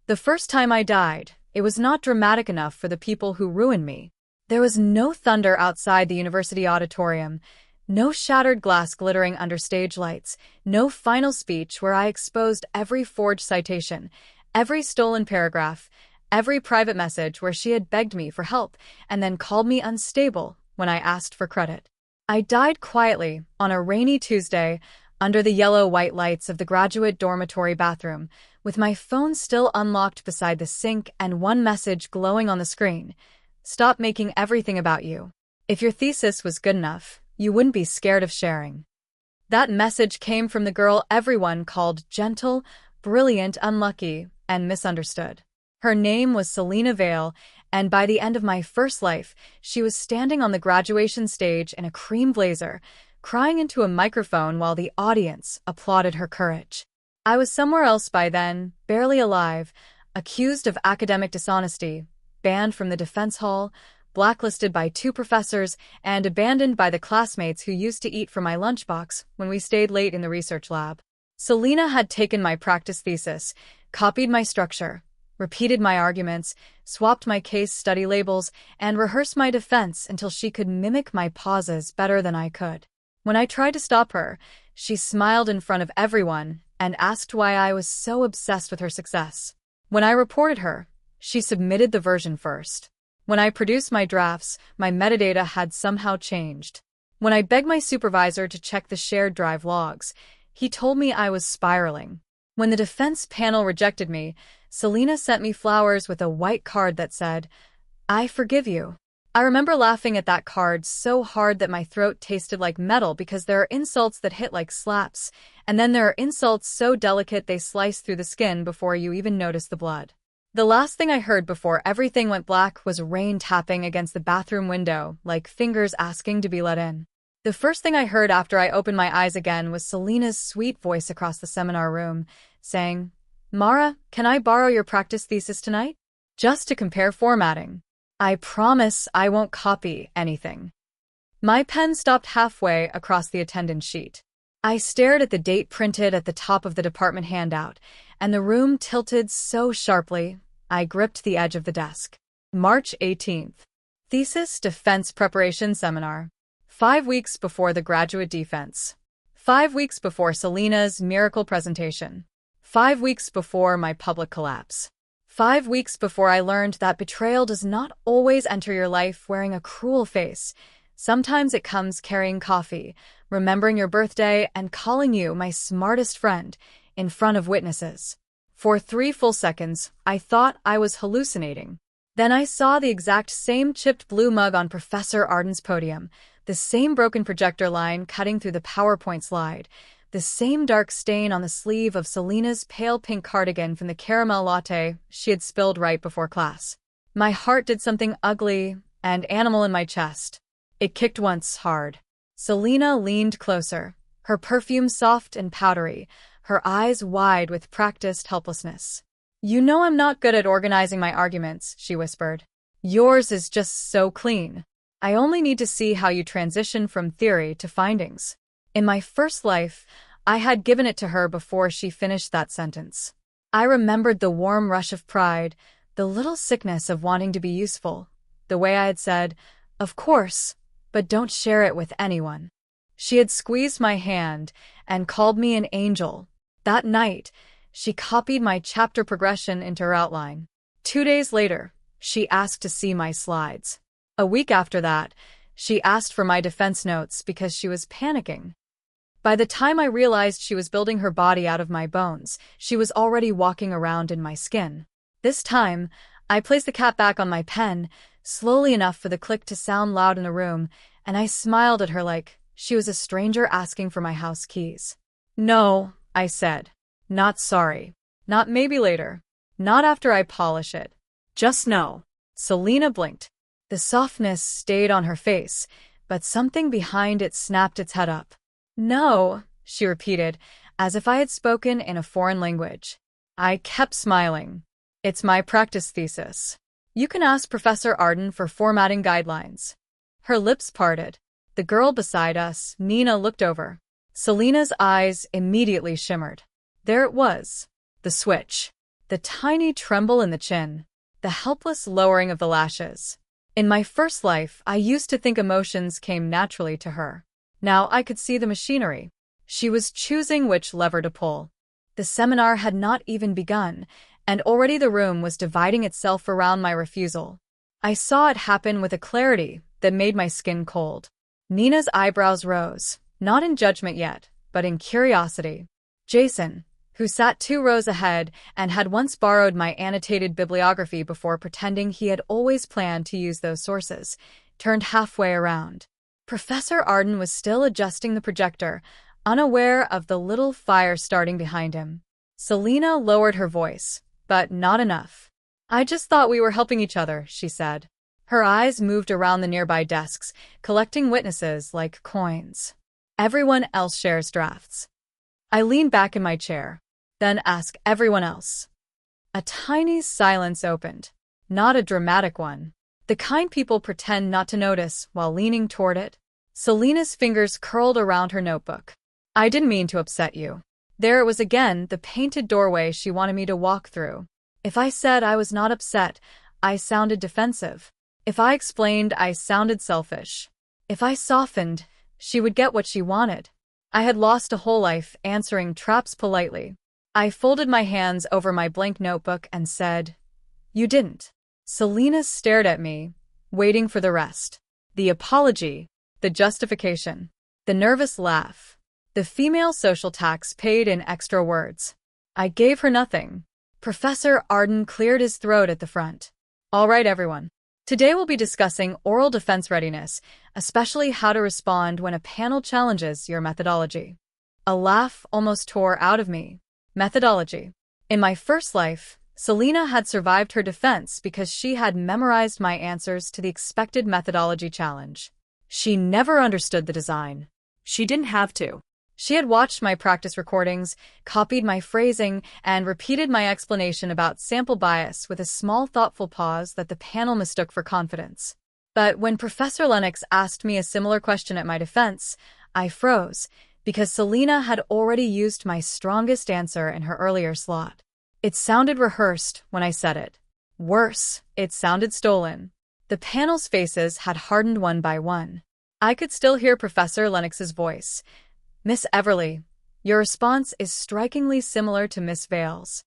The first time I died, it was not dramatic enough for the people who ruined me. There was no thunder outside the university auditorium, no shattered glass glittering under stage lights, no final speech where I exposed every forged citation, every stolen paragraph, every private message where she had begged me for help and then called me unstable when I asked for credit. I died quietly on a rainy Tuesday under the yellow-white lights of the graduate dormitory bathroom, with my phone still unlocked beside the sink and one message glowing on the screen. Stop making everything about you. If your thesis was good enough, you wouldn't be scared of sharing. That message came from the girl everyone called gentle, brilliant, unlucky, and misunderstood. Her name was Selena Vale, and by the end of my first life, she was standing on the graduation stage in a cream blazer, crying into a microphone while the audience applauded her courage. I was somewhere else by then, barely alive, accused of academic dishonesty, banned from the defense hall, blacklisted by 2 professors, and abandoned by the classmates who used to eat from my lunchbox when we stayed late in the research lab. Selena had taken my practice thesis, copied my structure, repeated my arguments, swapped my case study labels, and rehearsed my defense until she could mimic my pauses better than I could. When I tried to stop her, she smiled in front of everyone and asked why I was so obsessed with her success. When I reported her, she submitted the version first. When I produced my drafts, my metadata had somehow changed. When I begged my supervisor to check the shared drive logs, he told me I was spiraling. When the defense panel rejected me, Selena sent me flowers with a white card that said, "I forgive you." I remember laughing at that card so hard that my throat tasted like metal because there are insults that hit like slaps, and then there are insults so delicate they slice through the skin before you even notice the blood. The last thing I heard before everything went black was rain tapping against the bathroom window, like fingers asking to be let in. The first thing I heard after I opened my eyes again was Selena's sweet voice across the seminar room, saying, "Mara, can I borrow your practice thesis tonight? Just to compare formatting. I promise I won't copy anything." My pen stopped halfway across the attendance sheet. I stared at the date printed at the top of the department handout, and the room tilted so sharply, I gripped the edge of the desk. March 18th. Thesis Defense Preparation Seminar. 5 weeks before the graduate defense. 5 weeks before Selena's miracle presentation. 5 weeks before my public collapse. 5 weeks before I learned that betrayal does not always enter your life wearing a cruel face. Sometimes it comes carrying coffee, remembering your birthday, and calling you my smartest friend in front of witnesses. For 3 full seconds, I thought I was hallucinating. Then I saw the exact same chipped blue mug on Professor Arden's podium, the same broken projector line cutting through the PowerPoint slide, the same dark stain on the sleeve of Selena's pale pink cardigan from the caramel latte she had spilled right before class. My heart did something ugly and animal in my chest. It kicked once hard. Selena leaned closer, her perfume soft and powdery, her eyes wide with practiced helplessness. "You know I'm not good at organizing my arguments," she whispered. "Yours is just so clean. I only need to see how you transition from theory to findings." In my first life, I had given it to her before she finished that sentence. I remembered the warm rush of pride, the little sickness of wanting to be useful, the way I had said, "Of course, but don't share it with anyone." She had squeezed my hand and called me an angel. That night, she copied my chapter progression into her outline. 2 days later, she asked to see my slides. A week after that, she asked for my defense notes because she was panicking. By the time I realized she was building her body out of my bones, she was already walking around in my skin. This time, I placed the cap back on my pen, slowly enough for the click to sound loud in the room, and I smiled at her like she was a stranger asking for my house keys. "No," I said. "Not sorry. Not maybe later. Not after I polish it. Just no." Selena blinked. The softness stayed on her face, but something behind it snapped its head up. "No," she repeated, as if I had spoken in a foreign language. I kept smiling. "It's my practice thesis. You can ask Professor Arden for formatting guidelines." Her lips parted. The girl beside us, Nina, looked over. Selena's eyes immediately shimmered. There it was. The switch. The tiny tremble in the chin. The helpless lowering of the lashes. In my first life, I used to think emotions came naturally to her. Now I could see the machinery. She was choosing which lever to pull. The seminar had not even begun, and already the room was dividing itself around my refusal. I saw it happen with a clarity that made my skin cold. Nina's eyebrows rose, not in judgment yet, but in curiosity. Jason, who sat 2 rows ahead and had once borrowed my annotated bibliography before pretending he had always planned to use those sources, turned halfway around. Professor Arden was still adjusting the projector, unaware of the little fire starting behind him. Selena lowered her voice, but not enough. "I just thought we were helping each other," she said. Her eyes moved around the nearby desks, collecting witnesses like coins. "Everyone else shares drafts." I leaned back in my chair. "Then ask everyone else." A tiny silence opened. Not a dramatic one. The kind people pretend not to notice while leaning toward it. Selena's fingers curled around her notebook. "I didn't mean to upset you." There it was again, the painted doorway she wanted me to walk through. If I said I was not upset, I sounded defensive. If I explained, I sounded selfish. If I softened, she would get what she wanted. I had lost a whole life answering traps politely. I folded my hands over my blank notebook and said, "You didn't." Selena stared at me, waiting for the rest. The apology, the justification, the nervous laugh, the female social tax paid in extra words. I gave her nothing. Professor Arden cleared his throat at the front. "All right, everyone. Today we'll be discussing oral defense readiness, especially how to respond when a panel challenges your methodology." A laugh almost tore out of me. Methodology. In my first life, Selena had survived her defense because she had memorized my answers to the expected methodology challenge. She never understood the design. She didn't have to. She had watched my practice recordings, copied my phrasing, and repeated my explanation about sample bias with a small thoughtful pause that the panel mistook for confidence. But when Professor Lennox asked me a similar question at my defense, I froze, because Selena had already used my strongest answer in her earlier slot. It sounded rehearsed when I said it. Worse, it sounded stolen. The panel's faces had hardened one by one. I could still hear Professor Lennox's voice. "Miss Everly, your response is strikingly similar to Miss Vale's."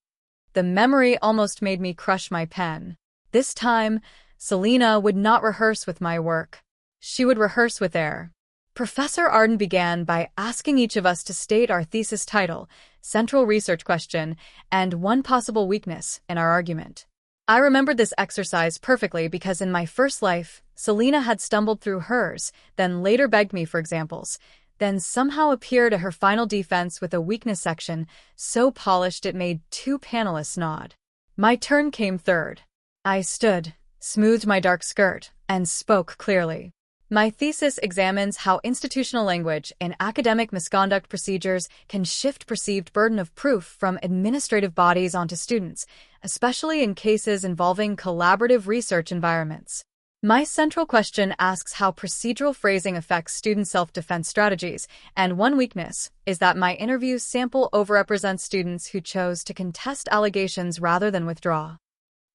The memory almost made me crush my pen. This time, Selena would not rehearse with my work. She would rehearse with air. Professor Arden began by asking each of us to state our thesis title, central research question, and one possible weakness in our argument. I remembered this exercise perfectly because in my first life, Selena had stumbled through hers, then later begged me for examples, then somehow appeared at her final defense with a weakness section so polished it made 2 panelists nod. My turn came third. I stood, smoothed my dark skirt, and spoke clearly. My thesis examines how institutional language in academic misconduct procedures can shift perceived burden of proof from administrative bodies onto students, especially in cases involving collaborative research environments. My central question asks how procedural phrasing affects student self-defense strategies, and one weakness is that my interview sample overrepresents students who chose to contest allegations rather than withdraw.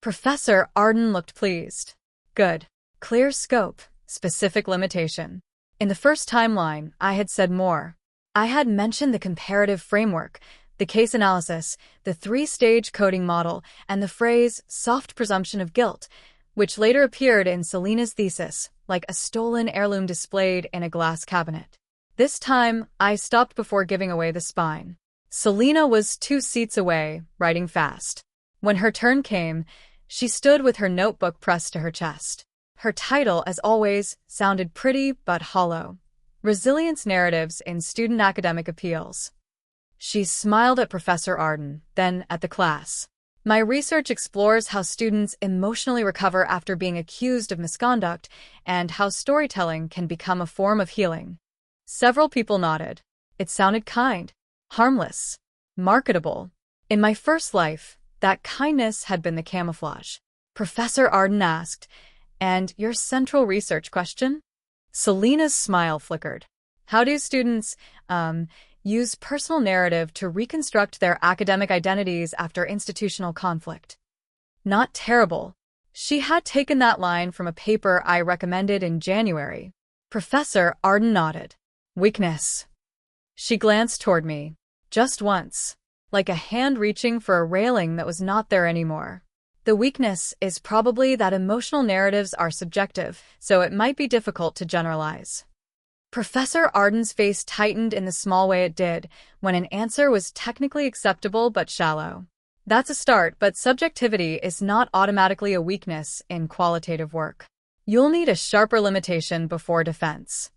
Professor Arden looked pleased. Good. Clear scope. Specific limitation. In the first timeline, I had said more. I had mentioned the comparative framework, the case analysis, the 3-stage coding model, and the phrase soft presumption of guilt, which later appeared in Selena's thesis, like a stolen heirloom displayed in a glass cabinet. This time, I stopped before giving away the spine. Selena was 2 seats away, writing fast. When her turn came, she stood with her notebook pressed to her chest. Her title, as always, sounded pretty but hollow. Resilience Narratives in Student Academic Appeals. She smiled at Professor Arden, then at the class. My research explores how students emotionally recover after being accused of misconduct and how storytelling can become a form of healing. Several people nodded. It sounded kind, harmless, marketable. In my first life, that kindness had been the camouflage. Professor Arden asked, "And your central research question?" Selena's smile flickered. "How do students, use personal narrative to reconstruct their academic identities after institutional conflict. Not terrible. She had taken that line from a paper I recommended in January. Professor Arden nodded. Weakness. She glanced toward me. Just once. Like a hand reaching for a railing that was not there anymore. The weakness is probably that emotional narratives are subjective, so it might be difficult to generalize. Professor Arden's face tightened in the small way it did when an answer was technically acceptable but shallow. That's a start, but subjectivity is not automatically a weakness in qualitative work. You'll need a sharper limitation before defense.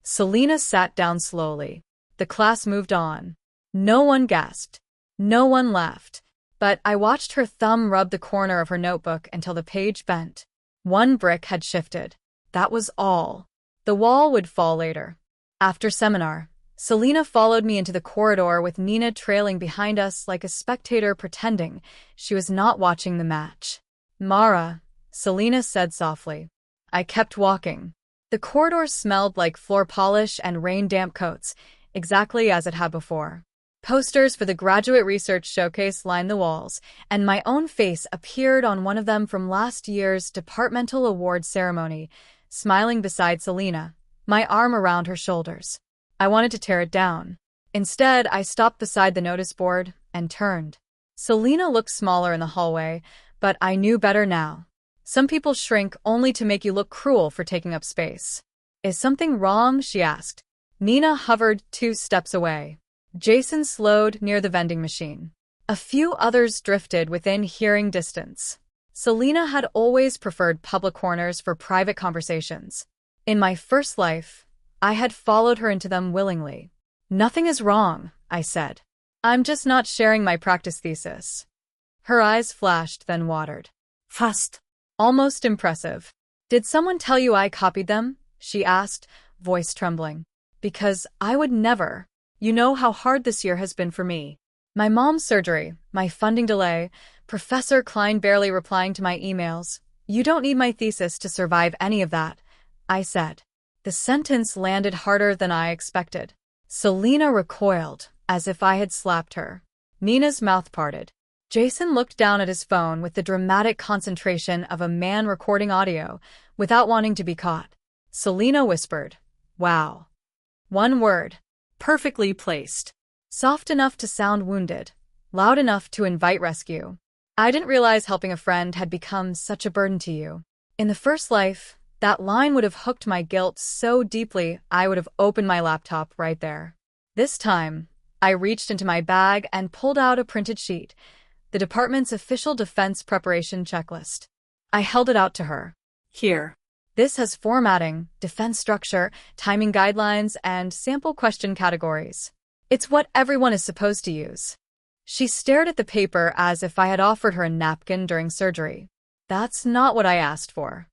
Selena sat down slowly. The class moved on. No one gasped. No one laughed. But I watched her thumb rub the corner of her notebook until the page bent. One brick had shifted. That was all. The wall would fall later. After seminar, Selena followed me into the corridor with Nina trailing behind us like a spectator pretending she was not watching the match. Mara, Selena said softly. I kept walking. The corridor smelled like floor polish and rain-damp coats, exactly as it had before. Posters for the graduate research showcase lined the walls, and my own face appeared on one of them from last year's departmental award ceremony, smiling beside Selena, my arm around her shoulders. I wanted to tear it down. Instead, I stopped beside the notice board and turned. Selena looked smaller in the hallway, but I knew better now. Some people shrink only to make you look cruel for taking up space. Is something wrong? She asked. Nina hovered 2 steps away. Jason slowed near the vending machine. A few others drifted within hearing distance. Selena had always preferred public corners for private conversations. In my first life, I had followed her into them willingly. Nothing is wrong, I said. I'm just not sharing my practice thesis. Her eyes flashed, then watered. Fast. Almost impressive. Did someone tell you I copied them? She asked, voice trembling. Because I would never. You know how hard this year has been for me. My mom's surgery, my funding delay, Professor Klein barely replying to my emails. You don't need my thesis to survive any of that, I said. The sentence landed harder than I expected. Selena recoiled, as if I had slapped her. Nina's mouth parted. Jason looked down at his phone with the dramatic concentration of a man recording audio, without wanting to be caught. Selena whispered, Wow. One word. Perfectly placed. Soft enough to sound wounded. Loud enough to invite rescue. I didn't realize helping a friend had become such a burden to you. In the first life, that line would have hooked my guilt so deeply I would have opened my laptop right there. This time, I reached into my bag and pulled out a printed sheet, the department's official defense preparation checklist. I held it out to her. Here. This has formatting, defense structure, timing guidelines, and sample question categories. It's what everyone is supposed to use. She stared at the paper as if I had offered her a napkin during surgery. That's not what I asked for.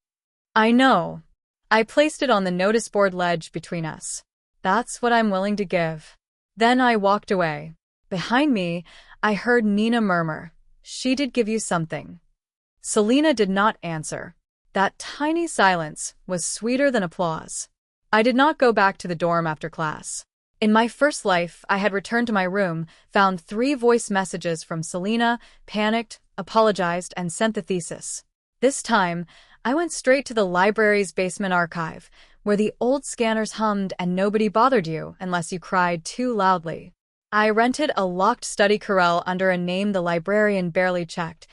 I know. I placed it on the notice board ledge between us. That's what I'm willing to give. Then I walked away. Behind me, I heard Nina murmur, She did give you something. Selena did not answer. That tiny silence was sweeter than applause. I did not go back to the dorm after class. In my first life, I had returned to my room, found 3 voice messages from Selena, panicked, apologized, and sent the thesis. This time, I went straight to the library's basement archive, where the old scanners hummed and nobody bothered you unless you cried too loudly. I rented a locked study corral under a name the librarian barely checked,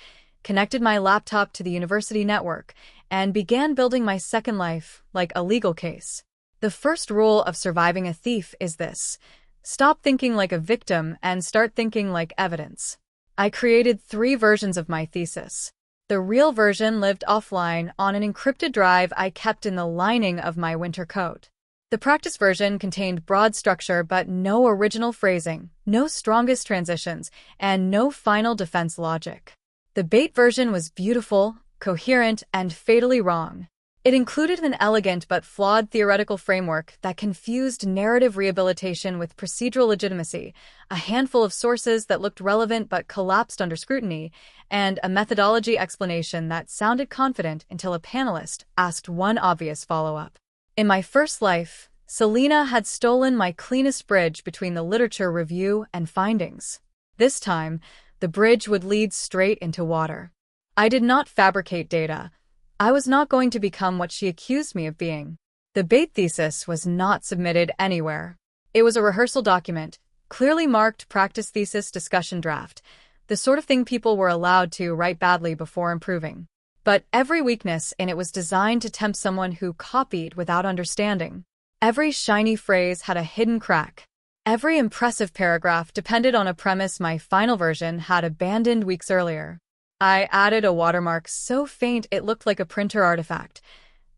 connected my laptop to the university network, and began building my second life like a legal case. The first rule of surviving a thief is this: stop thinking like a victim and start thinking like evidence. I created 3 versions of my thesis. The real version lived offline on an encrypted drive I kept in the lining of my winter coat. The practice version contained broad structure but no original phrasing, no strongest transitions, and no final defense logic. The bait version was beautiful, coherent, and fatally wrong. It included an elegant but flawed theoretical framework that confused narrative rehabilitation with procedural legitimacy, a handful of sources that looked relevant but collapsed under scrutiny, and a methodology explanation that sounded confident until a panelist asked one obvious follow-up. In my first life, Selena had stolen my cleanest bridge between the literature review and findings. This time, the bridge would lead straight into water. I did not fabricate data. I was not going to become what she accused me of being. The bait thesis was not submitted anywhere. It was a rehearsal document, clearly marked practice thesis discussion draft, the sort of thing people were allowed to write badly before improving. But every weakness in it was designed to tempt someone who copied without understanding. Every shiny phrase had a hidden crack. Every impressive paragraph depended on a premise my final version had abandoned weeks earlier. I added a watermark so faint it looked like a printer artifact.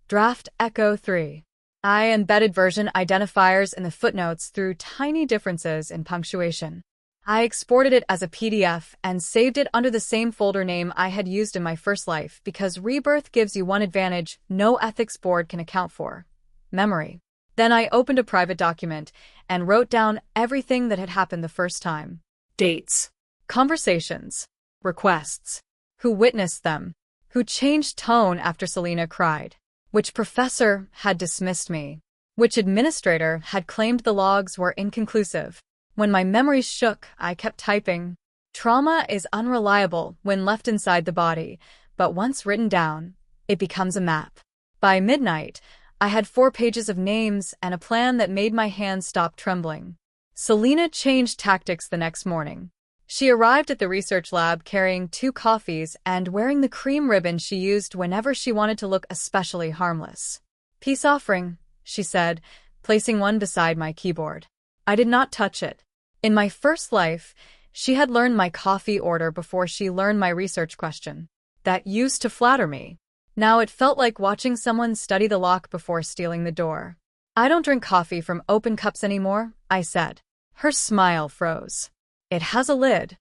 Draft Echo 3. I embedded version identifiers in the footnotes through tiny differences in punctuation. I exported it as a PDF and saved it under the same folder name I had used in my first life because Rebirth gives you one advantage no ethics board can account for: memory. Then I opened a private document and wrote down everything that had happened the first time. Dates, conversations, requests, who witnessed them, who changed tone after Selena cried, which professor had dismissed me, which administrator had claimed the logs were inconclusive. When my memory shook, I kept typing. Trauma is unreliable when left inside the body, but once written down, it becomes a map. By midnight, I had 4 pages of names and a plan that made my hands stop trembling. Selena changed tactics the next morning. She arrived at the research lab carrying 2 coffees and wearing the cream ribbon she used whenever she wanted to look especially harmless. "Peace offering," she said, placing one beside my keyboard. I did not touch it. In my first life, she had learned my coffee order before she learned my research question. That used to flatter me. Now it felt like watching someone study the lock before stealing the door. "I don't drink coffee from open cups anymore," I said. Her smile froze. "It has a lid."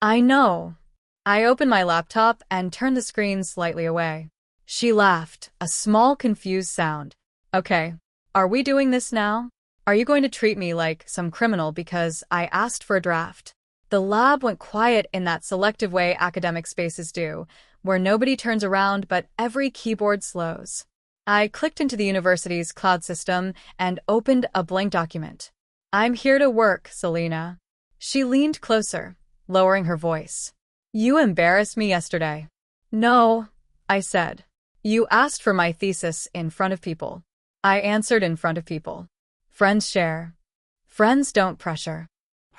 "I know." I opened my laptop and turned the screen slightly away. She laughed, a small confused sound. "Okay. Are we doing this now? Are you going to treat me like some criminal because I asked for a draft?" The lab went quiet in that selective way academic spaces do, where nobody turns around but every keyboard slows. I clicked into the university's cloud system and opened a blank document. "I'm here to work, Selena." She leaned closer, lowering her voice. "You embarrassed me yesterday." "No," I said. "You asked for my thesis in front of people." I answered in front of people. Friends share. Friends don't pressure.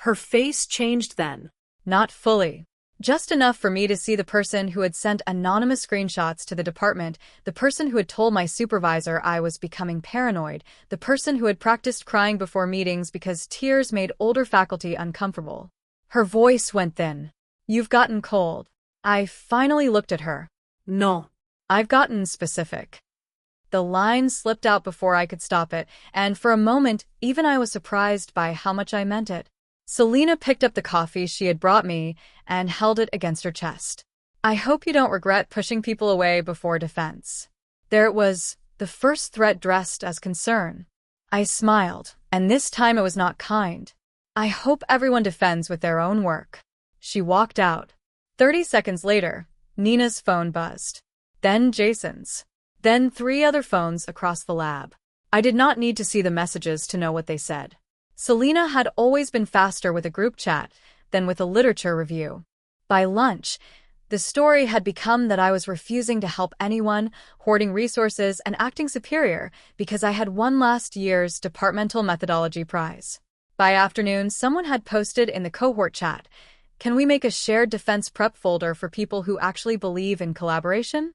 Her face changed then. Not fully. Just enough for me to see the person who had sent anonymous screenshots to the department, the person who had told my supervisor I was becoming paranoid, the person who had practiced crying before meetings because tears made older faculty uncomfortable. Her voice went thin. "You've gotten cold." I finally looked at her. "No. I've gotten specific." The line slipped out before I could stop it, and for a moment, even I was surprised by how much I meant it. Selena picked up the coffee she had brought me and held it against her chest. "I hope you don't regret pushing people away before defense." There it was, the first threat dressed as concern. I smiled, and this time it was not kind. "I hope everyone defends with their own work." She walked out. 30 seconds later, Nina's phone buzzed. Then Jason's. Then 3 other phones across the lab. I did not need to see the messages to know what they said. Selena had always been faster with a group chat than with a literature review. By lunch, the story had become that I was refusing to help anyone, hoarding resources, and acting superior because I had won last year's departmental methodology prize. By afternoon, someone had posted in the cohort chat, "Can we make a shared defense prep folder for people who actually believe in collaboration?"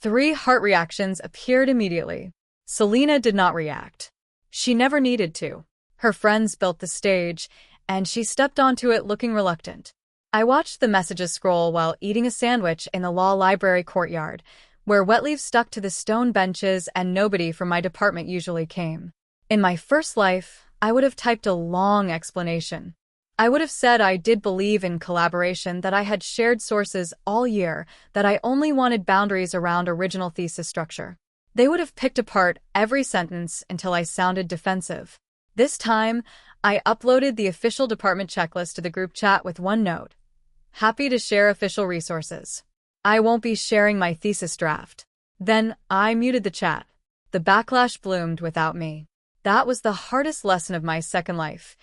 3 heart reactions appeared immediately. Selena did not react. She never needed to. Her friends built the stage, and she stepped onto it looking reluctant. I watched the messages scroll while eating a sandwich in the law library courtyard, where wet leaves stuck to the stone benches and nobody from my department usually came. In my first life, I would have typed a long explanation. I would have said I did believe in collaboration, that I had shared sources all year, that I only wanted boundaries around original thesis structure. They would have picked apart every sentence until I sounded defensive. This time, I uploaded the official department checklist to the group chat with one note. "Happy to share official resources. I won't be sharing my thesis draft." Then I muted the chat. The backlash bloomed without me. That was the hardest lesson of my second life.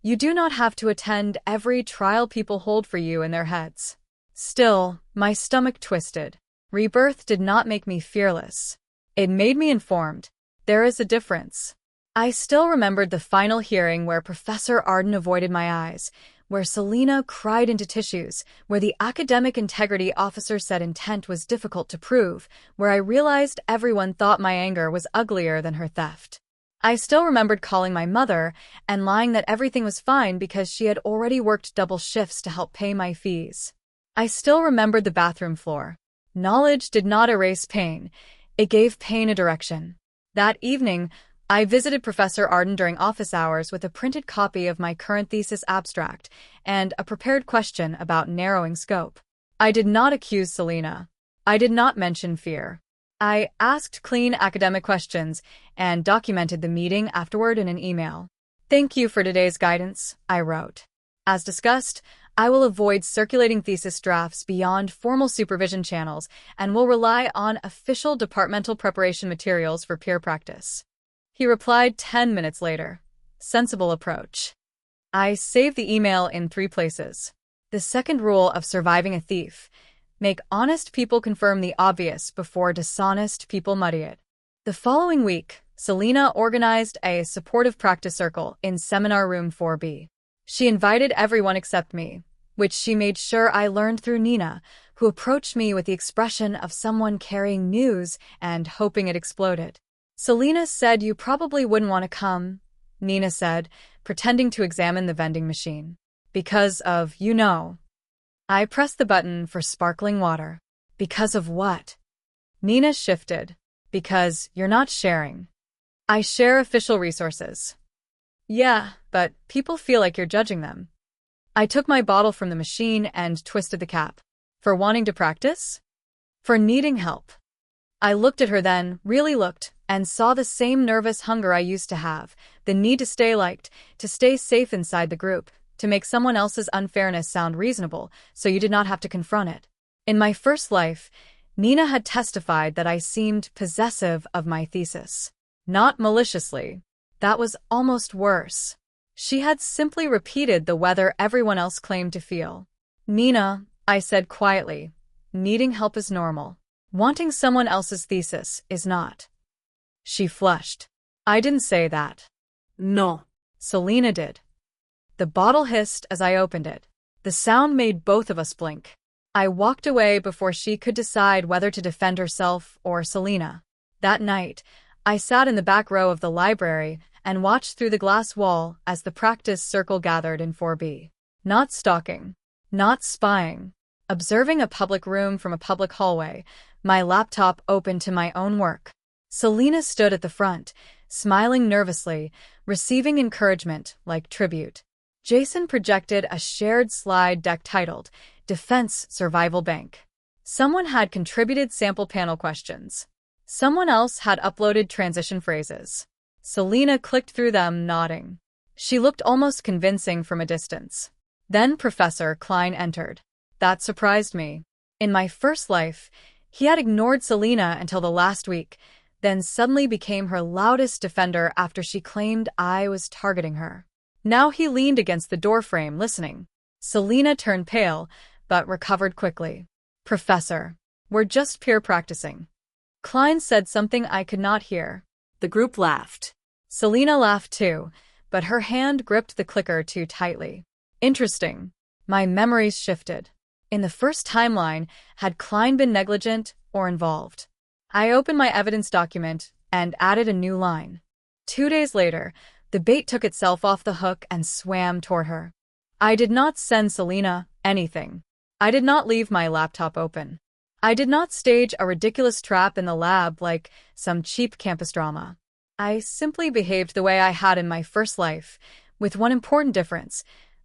You do not have to attend every trial people hold for you in their heads. Still, my stomach twisted. Rebirth did not make me fearless. It made me informed. There is a difference. I still remembered the final hearing where Professor Arden avoided my eyes, where Selena cried into tissues, where the academic integrity officer said intent was difficult to prove, where I realized everyone thought my anger was uglier than her theft. I still remembered calling my mother and lying that everything was fine because she had already worked double shifts to help pay my fees. I still remembered the bathroom floor. Knowledge did not erase pain. It gave pain a direction. That evening, I visited Professor Arden during office hours with a printed copy of my current thesis abstract and a prepared question about narrowing scope. I did not accuse Selena. I did not mention fear. I asked clean academic questions and documented the meeting afterward in an email. Thank you for today's guidance, I wrote. As discussed, I will avoid circulating thesis drafts beyond formal supervision channels and will rely on official departmental preparation materials for peer practice. He replied 10 minutes later. Sensible approach. I saved the email in 3 places. The second rule of surviving a thief. Make honest people confirm the obvious before dishonest people muddy it. The following week, Selena organized a supportive practice circle in Seminar Room 4B. She invited everyone except me, which she made sure I learned through Nina, who approached me with the expression of someone carrying news and hoping it exploded. Selena said you probably wouldn't want to come, Nina said, pretending to examine the vending machine. Because of, you know. I pressed the button for sparkling water. Because of what? Nina shifted. Because you're not sharing. I share official resources. Yeah, but people feel like you're judging them. I took my bottle from the machine and twisted the cap. For wanting to practice? For needing help. I looked at her then, really looked, and saw the same nervous hunger I used to have, the need to stay liked, to stay safe inside the group, to make someone else's unfairness sound reasonable so you did not have to confront it. In my first life, Nina had testified that I seemed possessive of my thesis. Not maliciously. That was almost worse. She had simply repeated the weather everyone else claimed to feel. Nina, I said quietly, needing help is normal. Wanting someone else's thesis is not. She flushed. I didn't say that. No. Selena did. The bottle hissed as I opened it. The sound made both of us blink. I walked away before she could decide whether to defend herself or Selena. That night, I sat in the back row of the library and watched through the glass wall as the practice circle gathered in 4B. Not stalking. Not spying. Observing a public room from a public hallway, my laptop open to my own work. Selena stood at the front, smiling nervously, receiving encouragement like tribute. Jason projected a shared slide deck titled Defense Survival Bank. Someone had contributed sample panel questions. Someone else had uploaded transition phrases. Selena clicked through them, nodding. She looked almost convincing from a distance. Then Professor Klein entered. That surprised me. In my first life, he had ignored Selena until the last week, then suddenly became her loudest defender after she claimed I was targeting her. Now he leaned against the doorframe, listening. Selena turned pale, but recovered quickly. Professor, we're just peer practicing. Klein said something I could not hear. The group laughed. Selena laughed too, but her hand gripped the clicker too tightly. Interesting. My memories shifted. In the first timeline, had Klein been negligent or involved? I opened my evidence document and added a new line. 2 days later, the bait took itself off the hook and swam toward her. I did not send Selena anything. I did not leave my laptop open. I did not stage a ridiculous trap in the lab like some cheap campus drama. I simply behaved the way I had in my first life, with one important difference.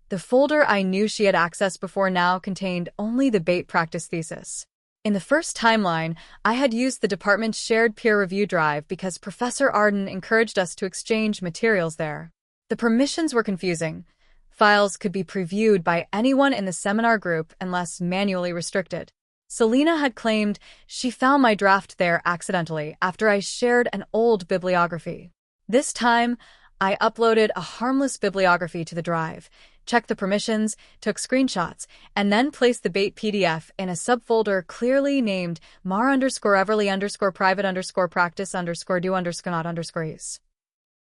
The folder I knew she had accessed before now contained only the bait practice thesis. In the first timeline, I had used the department's shared peer review drive because Professor Arden encouraged us to exchange materials there. The permissions were confusing. Files could be previewed by anyone in the seminar group unless manually restricted. Selena had claimed she found my draft there accidentally after I shared an old bibliography. This time, I uploaded a harmless bibliography to the drive, checked the permissions, took screenshots, and then placed the bait PDF in a subfolder clearly named mar_everly_private_practice_do_not_use.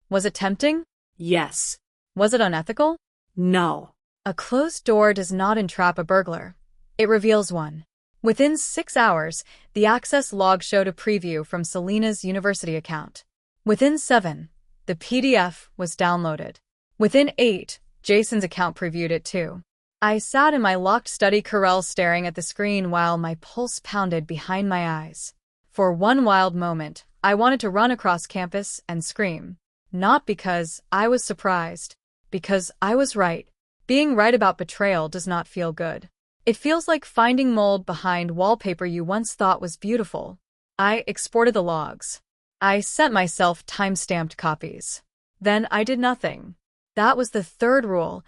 Was it tempting? Yes. Was it unethical? No. A closed door does not entrap a burglar. It reveals one. Within 6 hours, the access log showed a preview from Selena's university account. Within 7, the PDF was downloaded. Within 8, Jason's account previewed it too. I sat in my locked study Corel staring at the screen while my pulse pounded behind my eyes. For one wild moment, I wanted to run across campus and scream. Not because I was surprised, because I was right. Being right about betrayal does not feel good. It feels like finding mold behind wallpaper you once thought was beautiful. I exported the logs. I sent myself time-stamped copies. Then I did nothing. That was the third rule.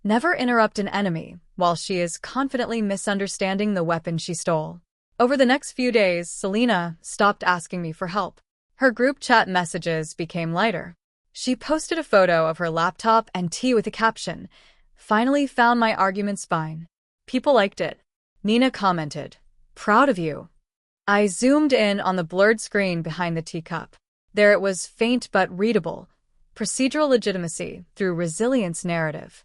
Never interrupt an enemy while she is confidently misunderstanding the weapon she stole. Over the next few days, Selena stopped asking me for help. Her group chat messages became lighter. She posted a photo of her laptop and tea with a caption, "Finally found my arguments fine." People liked it. Nina commented, "Proud of you." I zoomed in on the blurred screen behind the teacup. There it was, faint but readable. Procedural legitimacy through resilience narrative.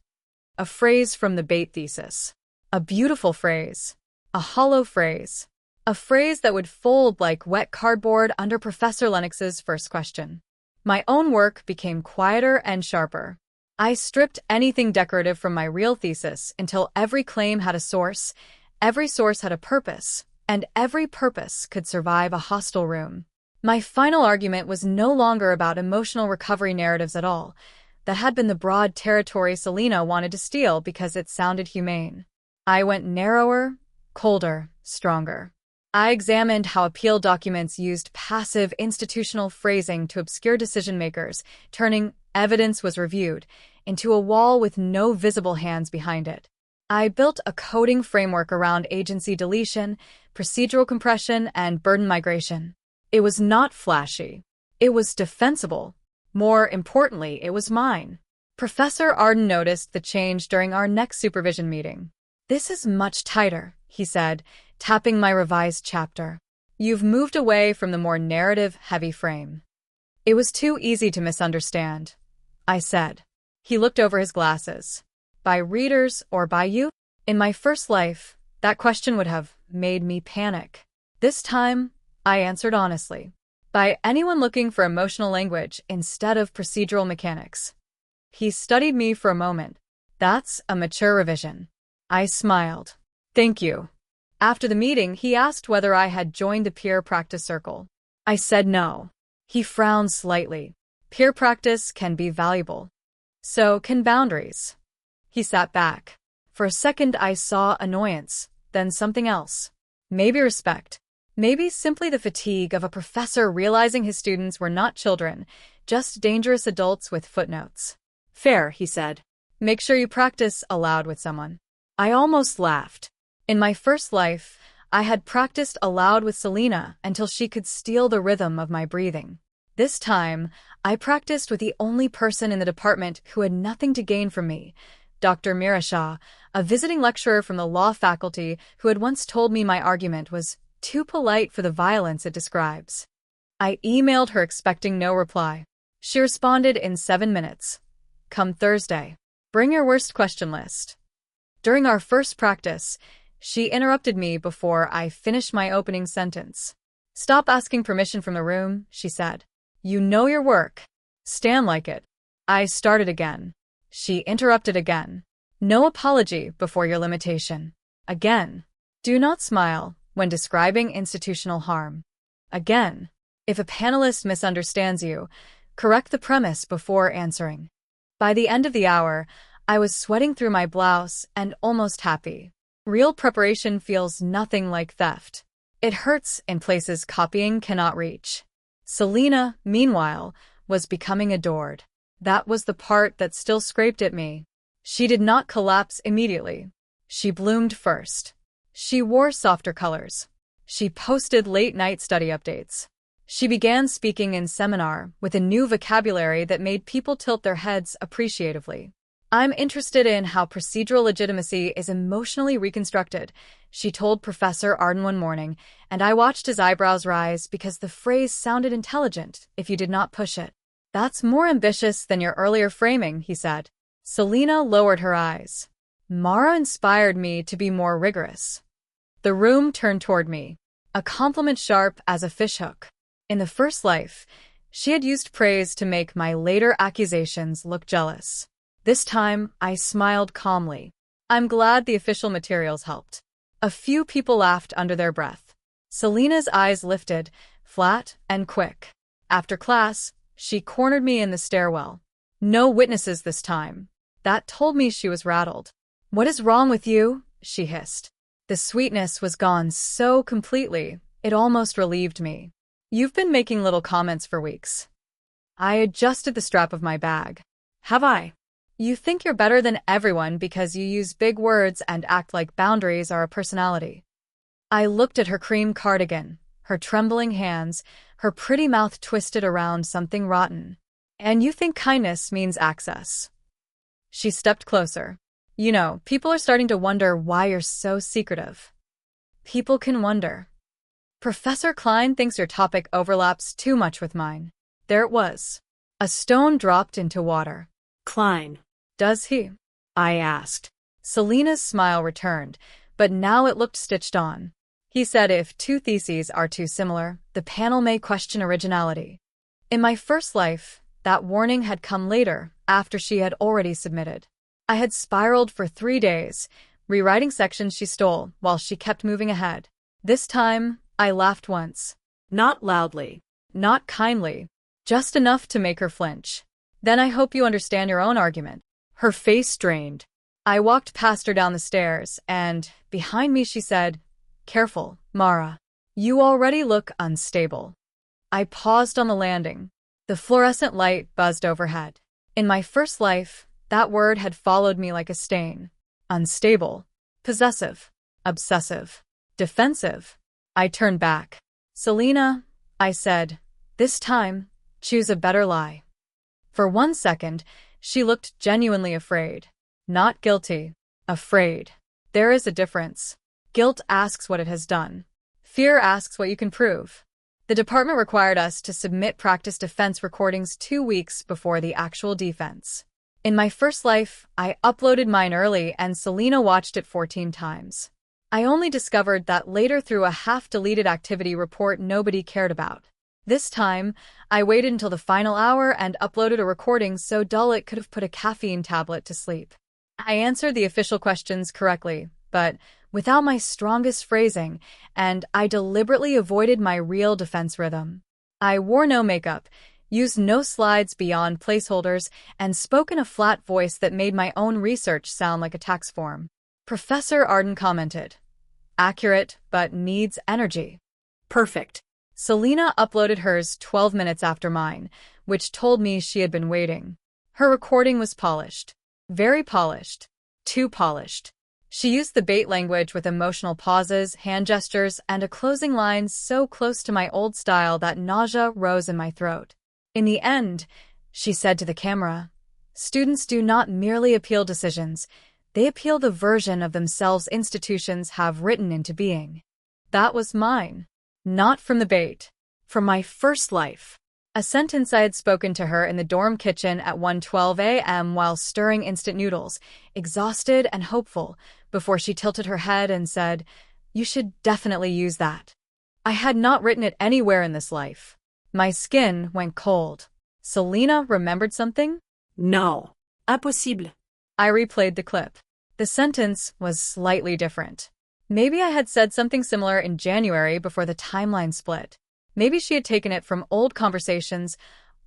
A phrase from the bait thesis. A beautiful phrase. A hollow phrase. A phrase that would fold like wet cardboard under Professor Lennox's first question. My own work became quieter and sharper. I stripped anything decorative from my real thesis until every claim had a source, every source had a purpose, and every purpose could survive a hostile room. My final argument was no longer about emotional recovery narratives at all. That had been the broad territory Selena wanted to steal because it sounded humane. I went narrower, colder, stronger. I examined how appeal documents used passive institutional phrasing to obscure decision-makers, turning "evidence was reviewed" into a wall with no visible hands behind it. I built a coding framework around agency deletion, procedural compression, and burden migration. It was not flashy. It was defensible. More importantly, it was mine. Professor Arden noticed the change during our next supervision meeting. "This is much tighter," he said, tapping my revised chapter. "You've moved away from the more narrative-heavy frame." "It was too easy to misunderstand," I said. He looked over his glasses. "By readers or by you?" In my first life, that question would have made me panic. This time, I answered honestly. By anyone looking for emotional language instead of procedural mechanics. He studied me for a moment. "That's a mature revision." I smiled. "Thank you." After the meeting, he asked whether I had joined the peer practice circle. I said no. He frowned slightly. "Peer practice can be valuable. So can boundaries." He sat back. For a second I saw annoyance, then something else. Maybe respect. Maybe simply the fatigue of a professor realizing his students were not children, just dangerous adults with footnotes. "Fair," he said. "Make sure you practice aloud with someone." I almost laughed. In my first life, I had practiced aloud with Selena until she could steal the rhythm of my breathing. This time, I practiced with the only person in the department who had nothing to gain from me, Dr. Mira Shah, a visiting lecturer from the law faculty who had once told me my argument was too polite for the violence it describes. I emailed her expecting no reply. She responded in 7 minutes. "Come Thursday. Bring your worst question list." During our first practice, she interrupted me before I finished my opening sentence. "Stop asking permission from the room," she said. "You know your work. Stand like it." I started again. She interrupted again. "No apology before your limitation." Again. "Do not smile when describing institutional harm." Again. "If a panelist misunderstands you, correct the premise before answering." By the end of the hour, I was sweating through my blouse and almost happy. Real preparation feels nothing like theft. It hurts in places copying cannot reach. Selena, meanwhile, was becoming adored. That was the part that still scraped at me. She did not collapse immediately. She bloomed first. She wore softer colors. She posted late-night study updates. She began speaking in seminar with a new vocabulary that made people tilt their heads appreciatively. I'm interested in how procedural legitimacy is emotionally reconstructed, she told Professor Arden one morning, and I watched his eyebrows rise because the phrase sounded intelligent if you did not push it. That's more ambitious than your earlier framing, he said. Selena lowered her eyes. Mara inspired me to be more rigorous. The room turned toward me, a compliment sharp as a fishhook. In the first life, she had used praise to make my later accusations look jealous. This time, I smiled calmly. I'm glad the official materials helped. A few people laughed under their breath. Selena's eyes lifted, flat and quick. After class, she cornered me in the stairwell. No witnesses this time. That told me she was rattled. What is wrong with you? She hissed. The sweetness was gone so completely, it almost relieved me. You've been making little comments for weeks. I adjusted the strap of my bag. Have I? You think you're better than everyone because you use big words and act like boundaries are a personality. I looked at her cream cardigan, her trembling hands, her pretty mouth twisted around something rotten. And you think kindness means access. She stepped closer. You know, people are starting to wonder why you're so secretive. People can wonder. Professor Klein thinks your topic overlaps too much with mine. There it was. A stone dropped into water. Klein. Does he? I asked. Selena's smile returned, but now it looked stitched on. He said if two theses are too similar, the panel may question originality. In my first life, that warning had come later, after she had already submitted. I had spiraled for 3 days, rewriting sections she stole while she kept moving ahead. This time, I laughed once. Not loudly. Not kindly. Just enough to make her flinch. Then I hope you understand your own argument. Her face strained. I walked past her down the stairs, and, behind me she said, Careful, Mara. You already look unstable. I paused on the landing. The fluorescent light buzzed overhead. In my first life, that word had followed me like a stain. Unstable. Possessive. Obsessive. Defensive. I turned back. Selena, I said, this time, choose a better lie. For 1 second, she looked genuinely afraid. Not guilty. Afraid. There is a difference. Guilt asks what it has done. Fear asks what you can prove. The department required us to submit practice defense recordings 2 weeks before the actual defense. In my first life, I uploaded mine early and Selena watched it 14 times. I only discovered that later through a half-deleted activity report nobody cared about. This time, I waited until the final hour and uploaded a recording so dull it could have put a caffeine tablet to sleep. I answered the official questions correctly, but without my strongest phrasing, and I deliberately avoided my real defense rhythm. I wore no makeup, used no slides beyond placeholders, and spoke in a flat voice that made my own research sound like a tax form. Professor Arden commented, accurate, but needs energy. Perfect. Selena uploaded hers 12 minutes after mine, which told me she had been waiting. Her recording was polished. Very polished. Too polished. She used the bait language with emotional pauses, hand gestures, and a closing line so close to my old style that nausea rose in my throat. In the end, she said to the camera, students do not merely appeal decisions, they appeal the version of themselves institutions have written into being. That was mine. Not from the bait. From my first life. A sentence I had spoken to her in the dorm kitchen at 1:12 a.m. while stirring instant noodles, exhausted and hopeful, before she tilted her head and said, you should definitely use that. I had not written it anywhere in this life. My skin went cold. Selena remembered something? No. Impossible. I replayed the clip. The sentence was slightly different. Maybe I had said something similar in January before the timeline split. Maybe she had taken it from old conversations,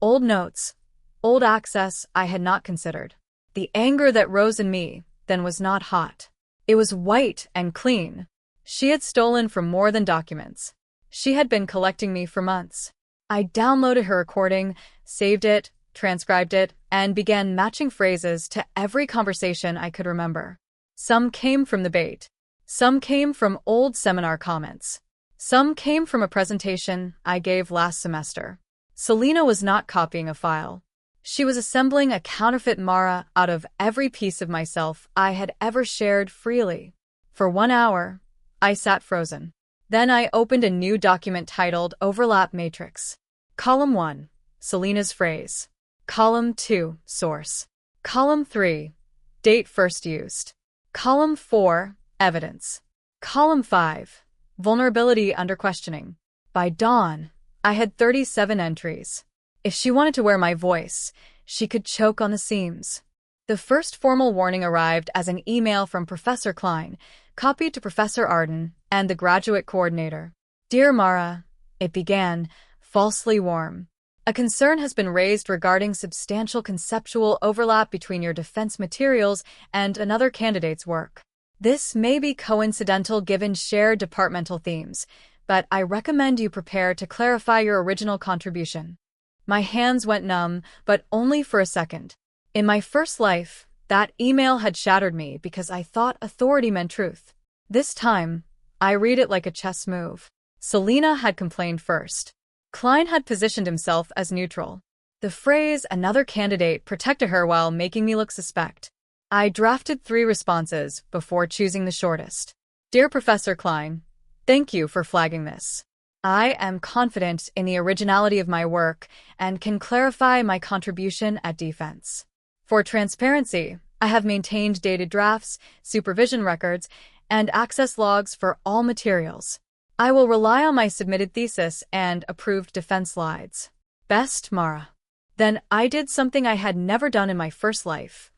old notes, old access I had not considered. The anger that rose in me then was not hot. It was white and clean. She had stolen from more than documents. She had been collecting me for months. I downloaded her recording, saved it, transcribed it, and began matching phrases to every conversation I could remember. Some came from the bait. Some came from old seminar comments. Some came from a presentation I gave last semester. Selena was not copying a file. She was assembling a counterfeit Mara out of every piece of myself I had ever shared freely. For 1 hour, I sat frozen. Then I opened a new document titled Overlap Matrix. Column 1, Selena's phrase. Column 2, source. Column 3, date first used. Column 4, evidence. Column 5, vulnerability under questioning. By dawn, I had 37 entries. If she wanted to wear my voice, she could choke on the seams. The first formal warning arrived as an email from Professor Klein, copied to Professor Arden and the graduate coordinator. Dear Mara, it began, falsely warm. A concern has been raised regarding substantial conceptual overlap between your defense materials and another candidate's work. This may be coincidental given shared departmental themes, but I recommend you prepare to clarify your original contribution. My hands went numb, but only for a second. In my first life, that email had shattered me because I thought authority meant truth. This time, I read it like a chess move. Selena had complained first. Klein had positioned himself as neutral. The phrase "another candidate" protected her while making me look suspect. I drafted 3 responses before choosing the shortest. Dear Professor Klein, thank you for flagging this. I am confident in the originality of my work and can clarify my contribution at defense. For transparency, I have maintained dated drafts, supervision records, and access logs for all materials. I will rely on my submitted thesis and approved defense slides. Best, Mara. Then I did something I had never done in my first life.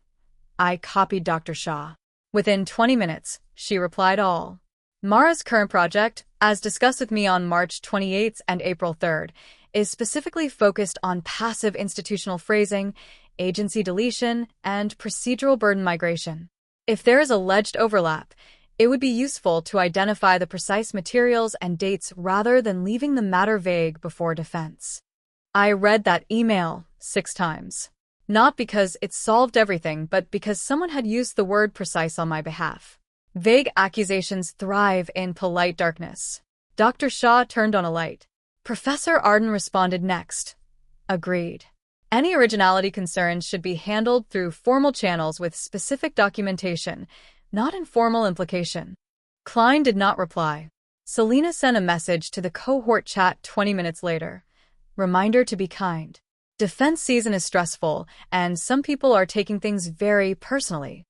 I copied Dr. Shaw. Within 20 minutes, she replied all. Mara's current project, as discussed with me on March 28th and April 3rd, is specifically focused on passive institutional phrasing, agency deletion, and procedural burden migration. If there is alleged overlap, it would be useful to identify the precise materials and dates rather than leaving the matter vague before defense. I read that email 6 times. Not because it solved everything, but because someone had used the word precise on my behalf. Vague accusations thrive in polite darkness. Dr. Shaw turned on a light. Professor Arden responded next. Agreed. Any originality concerns should be handled through formal channels with specific documentation, not informal implication. Klein did not reply. Selena sent a message to the cohort chat 20 minutes later. Reminder to be kind. Defense season is stressful, and some people are taking things very personally.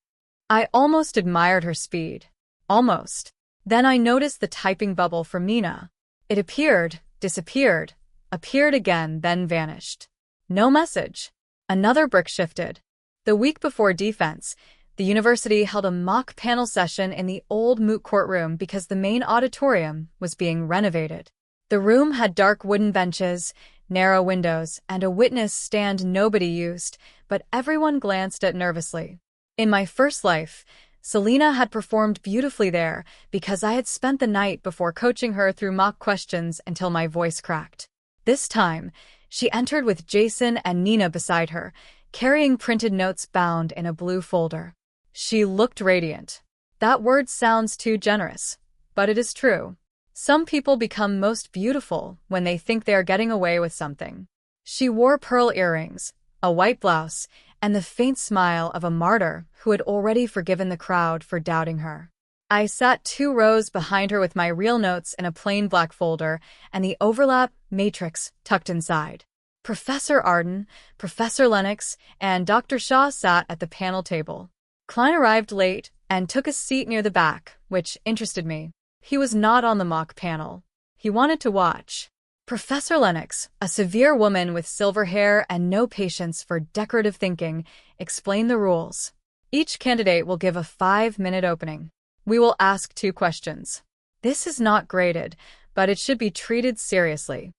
I almost admired her speed. Almost. Then I noticed the typing bubble from Nina. It appeared, disappeared, appeared again, then vanished. No message. Another brick shifted. The week before defense, the university held a mock panel session in the old moot courtroom because the main auditorium was being renovated. The room had dark wooden benches, narrow windows, and a witness stand nobody used, but everyone glanced at nervously. In my first life, Selena had performed beautifully there because I had spent the night before coaching her through mock questions until my voice cracked. This time, she entered with Jason and Nina beside her, carrying printed notes bound in a blue folder. She looked radiant. That word sounds too generous, but it is true. Some people become most beautiful when they think they are getting away with something. She wore pearl earrings, a white blouse, and the faint smile of a martyr who had already forgiven the crowd for doubting her. I sat 2 rows behind her with my real notes in a plain black folder and the overlap matrix tucked inside. Professor Arden, Professor Lennox, and Dr. Shaw sat at the panel table. Klein arrived late and took a seat near the back, which interested me. He was not on the mock panel. He wanted to watch. Professor Lennox, a severe woman with silver hair and no patience for decorative thinking, explained the rules. Each candidate will give a 5-minute opening. We will ask 2 questions. This is not graded, but it should be treated seriously.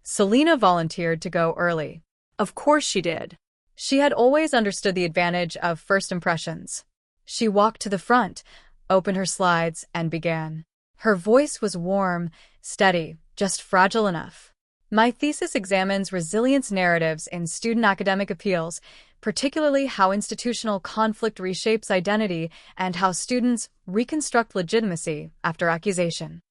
Selena volunteered to go early. Of course she did. She had always understood the advantage of first impressions. She walked to the front, opened her slides, and began. Her voice was warm, steady, just fragile enough. My thesis examines resilience narratives in student academic appeals, particularly how institutional conflict reshapes identity and how students reconstruct legitimacy after accusation.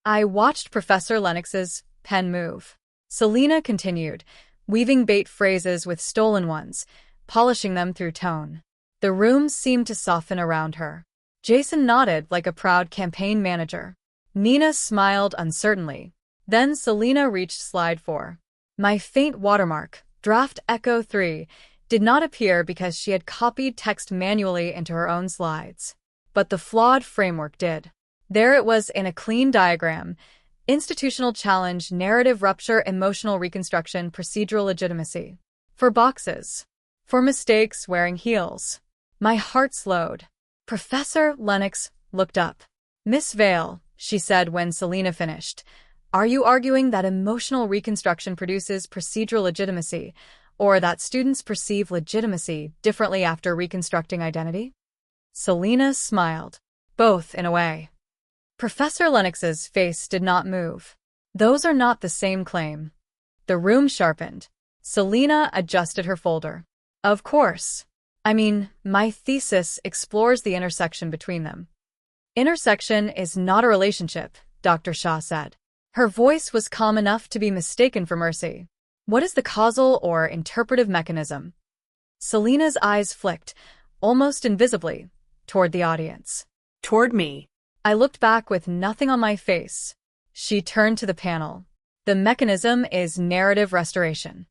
I watched Professor Lennox's pen move. Selena continued, weaving bait phrases with stolen ones, polishing them through tone. The room seemed to soften around her. Jason nodded like a proud campaign manager. Nina smiled uncertainly. Then Selena reached slide 4. My faint watermark, Draft Echo 3, did not appear because she had copied text manually into her own slides. But the flawed framework did. There it was in a clean diagram: institutional challenge, narrative rupture, emotional reconstruction, procedural legitimacy. 4 boxes. For mistakes, wearing heels. My heart slowed. Professor Lennox looked up. Miss Vale, she said when Selena finished, are you arguing that emotional reconstruction produces procedural legitimacy, or that students perceive legitimacy differently after reconstructing identity? Selena smiled. Both, in a way. Professor Lennox's face did not move. Those are not the same claim. The room sharpened. Selena adjusted her folder. Of course. I mean, my thesis explores the intersection between them. Intersection is not a relationship, Dr. Shaw said. Her voice was calm enough to be mistaken for mercy. What is the causal or interpretive mechanism? Selena's eyes flicked, almost invisibly, toward the audience. Toward me. I looked back with nothing on my face. She turned to the panel. The mechanism is narrative restoration.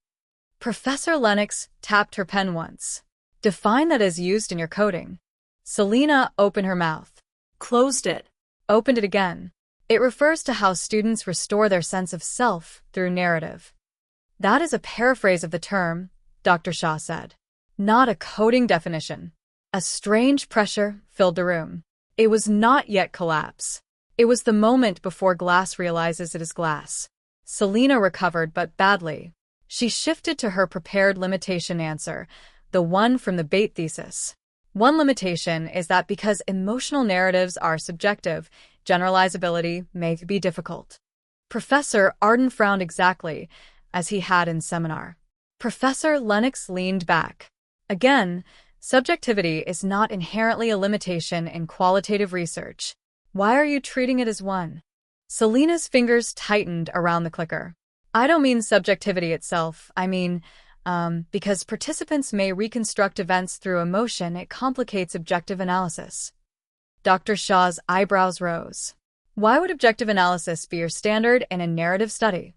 Professor Lennox tapped her pen once. Define that as used in your coding. Selena opened her mouth. Closed it. Opened it again. It refers to how students restore their sense of self through narrative. That is a paraphrase of the term, Dr. Shaw said. Not a coding definition. A strange pressure filled the room. It was not yet collapse. It was the moment before glass realizes it is glass. Selena recovered, but badly. She shifted to her prepared limitation answer, the one from the bait thesis. One limitation is that because emotional narratives are subjective, generalizability may be difficult. Professor Arden frowned exactly as he had in seminar. Professor Lennox leaned back. Again, subjectivity is not inherently a limitation in qualitative research. Why are you treating it as one? Selena's fingers tightened around the clicker. I don't mean subjectivity itself. I mean, because participants may reconstruct events through emotion, it complicates objective analysis. Dr. Shaw's eyebrows rose. Why would objective analysis be your standard in a narrative study?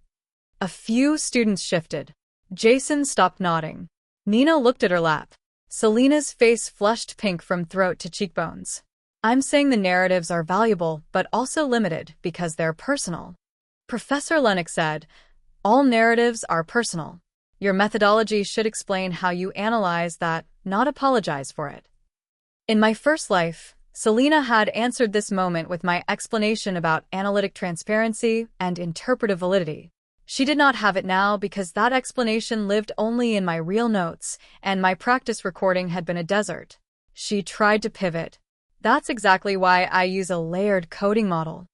A few students shifted. Jason stopped nodding. Nina looked at her lap. Selena's face flushed pink from throat to cheekbones. I'm saying the narratives are valuable, but also limited because they're personal. Professor Lennox said, all narratives are personal. Your methodology should explain how you analyze that, not apologize for it. In my first life, Selena had answered this moment with my explanation about analytic transparency and interpretive validity. She did not have it now because that explanation lived only in my real notes, and my practice recording had been a desert. She tried to pivot. That's exactly why I use a layered coding model.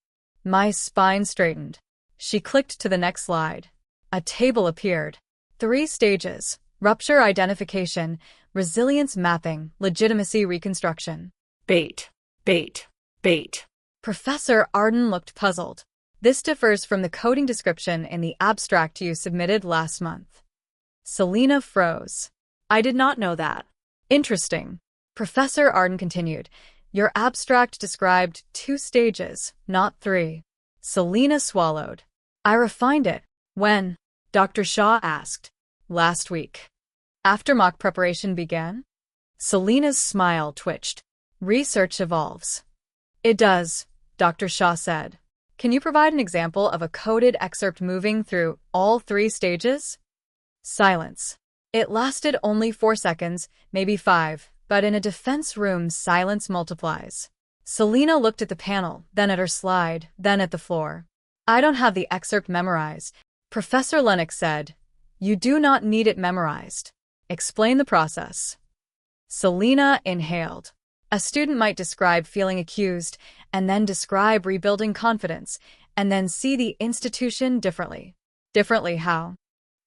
My spine straightened. She clicked to the next slide. A table appeared. 3 stages: rupture identification, resilience mapping, legitimacy reconstruction. Bait. Bait. Bait. Professor Arden looked puzzled. This differs from the coding description in the abstract you submitted last month. Selena froze. I did not know that. Interesting. Professor Arden continued. Your abstract described 2 stages, not 3. Selena swallowed. I refined it. When? Dr. Shaw asked. Last week. After mock preparation began? Selena's smile twitched. Research evolves. It does, Dr. Shaw said. Can you provide an example of a coded excerpt moving through all 3 stages? Silence. It lasted only 4 seconds, maybe 5, but in a defense room, silence multiplies. Selena looked at the panel, then at her slide, then at the floor. I don't have the excerpt memorized. Professor Lennox said, you do not need it memorized. Explain the process. Selena inhaled. A student might describe feeling accused, and then describe rebuilding confidence, and then see the institution differently. Differently how?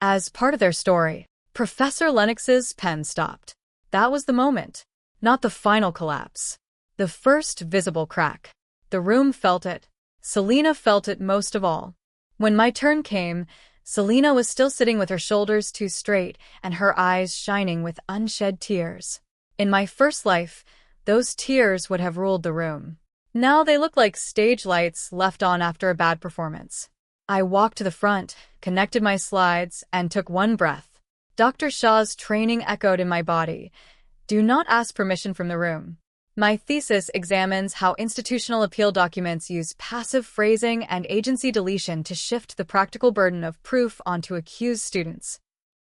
As part of their story. Professor Lennox's pen stopped. That was the moment. Not the final collapse. The first visible crack. The room felt it. Selena felt it most of all. When my turn came, Selena was still sitting with her shoulders too straight and her eyes shining with unshed tears. In my first life, those tears would have ruled the room. Now they look like stage lights left on after a bad performance. I walked to the front, connected my slides, and took one breath. Dr. Shah's training echoed in my body. Do not ask permission from the room. My thesis examines how institutional appeal documents use passive phrasing and agency deletion to shift the practical burden of proof onto accused students.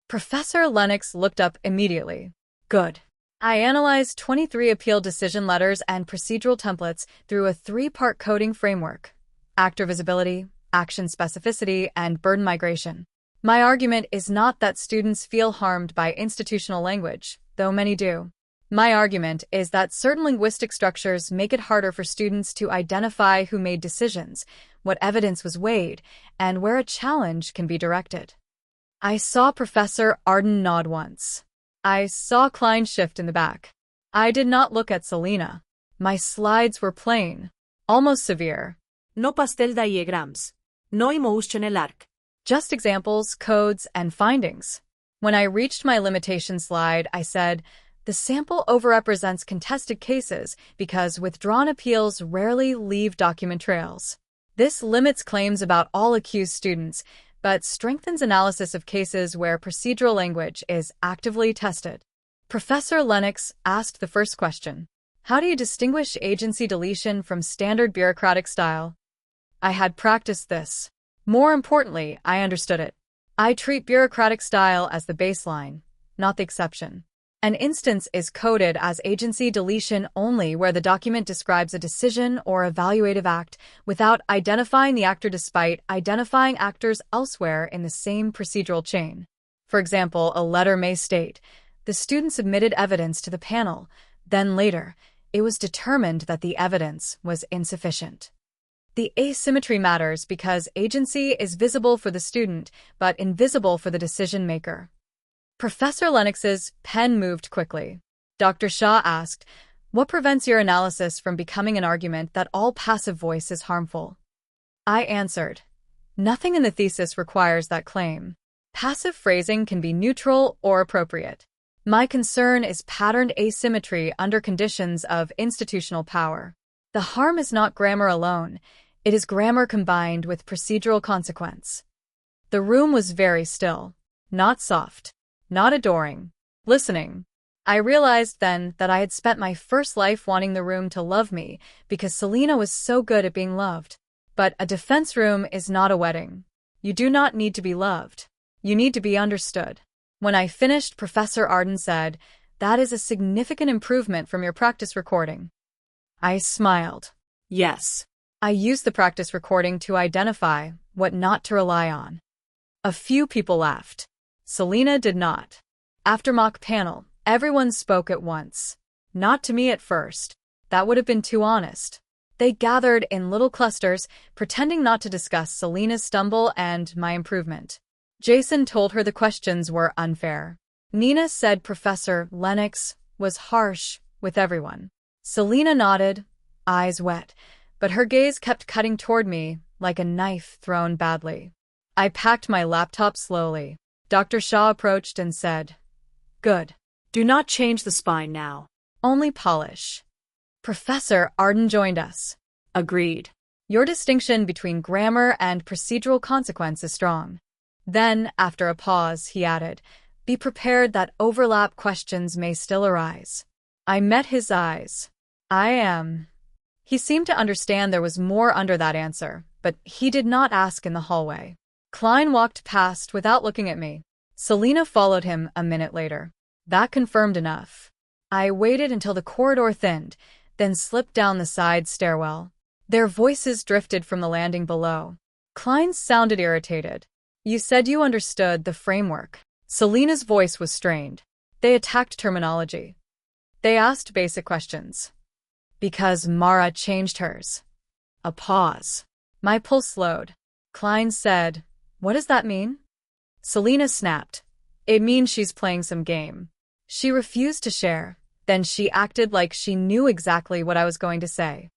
Professor Lennox looked up immediately. Good. I analyzed 23 appeal decision letters and procedural templates through a 3-part coding framework: actor visibility, action specificity, and burden migration. My argument is not that students feel harmed by institutional language, though many do. My argument is that certain linguistic structures make it harder for students to identify who made decisions, what evidence was weighed, and where a challenge can be directed. I saw Professor Arden nod once. I saw Klein shift in the back. I did not look at Selena. My slides were plain, almost severe. No pastel diagrams. No emotional arc. Just examples, codes, and findings. When I reached my limitation slide, I said, the sample overrepresents contested cases because withdrawn appeals rarely leave document trails. This limits claims about all accused students, but strengthens analysis of cases where procedural language is actively tested. Professor Lennox asked the first question. How do you distinguish agency deletion from standard bureaucratic style? I had practiced this. More importantly, I understood it. I treat bureaucratic style as the baseline, not the exception. An instance is coded as agency deletion only where the document describes a decision or evaluative act without identifying the actor despite identifying actors elsewhere in the same procedural chain. For example, a letter may state, the student submitted evidence to the panel, then later, it was determined that the evidence was insufficient. The asymmetry matters because agency is visible for the student, but invisible for the decision maker. Professor Lennox's pen moved quickly. Dr. Shah asked, what prevents your analysis from becoming an argument that all passive voice is harmful? I answered, nothing in the thesis requires that claim. Passive phrasing can be neutral or appropriate. My concern is patterned asymmetry under conditions of institutional power. The harm is not grammar alone, it is grammar combined with procedural consequence. The room was very still, not soft. Not adoring. Listening. I realized then that I had spent my first life wanting the room to love me because Selena was so good at being loved. But a defense room is not a wedding. You do not need to be loved. You need to be understood. When I finished, Professor Arden said, that is a significant improvement from your practice recording. I smiled. Yes. I used the practice recording to identify what not to rely on. A few people laughed. Selena did not. After mock panel, everyone spoke at once. Not to me at first. That would have been too honest. They gathered in little clusters, pretending not to discuss Selena's stumble and my improvement. Jason told her the questions were unfair. Nina said Professor Lennox was harsh with everyone. Selena nodded, eyes wet, but her gaze kept cutting toward me like a knife thrown badly. I packed my laptop slowly. Dr. Shah approached and said, good. Do not change the spine now. Only polish. Professor Arden joined us. Agreed. Your distinction between grammar and procedural consequence is strong. Then, after a pause, he added, be prepared that overlap questions may still arise. I met his eyes. I am. He seemed to understand there was more under that answer, but he did not ask in the hallway. Klein walked past without looking at me. Selena followed him a minute later. That confirmed enough. I waited until the corridor thinned, then slipped down the side stairwell. Their voices drifted from the landing below. Klein sounded irritated. You said you understood the framework. Selena's voice was strained. They attacked terminology. They asked basic questions. Because Mara changed hers. A pause. My pulse slowed. Klein said, what does that mean? Selena snapped. It means she's playing some game. She refused to share. Then she acted like she knew exactly what I was going to say.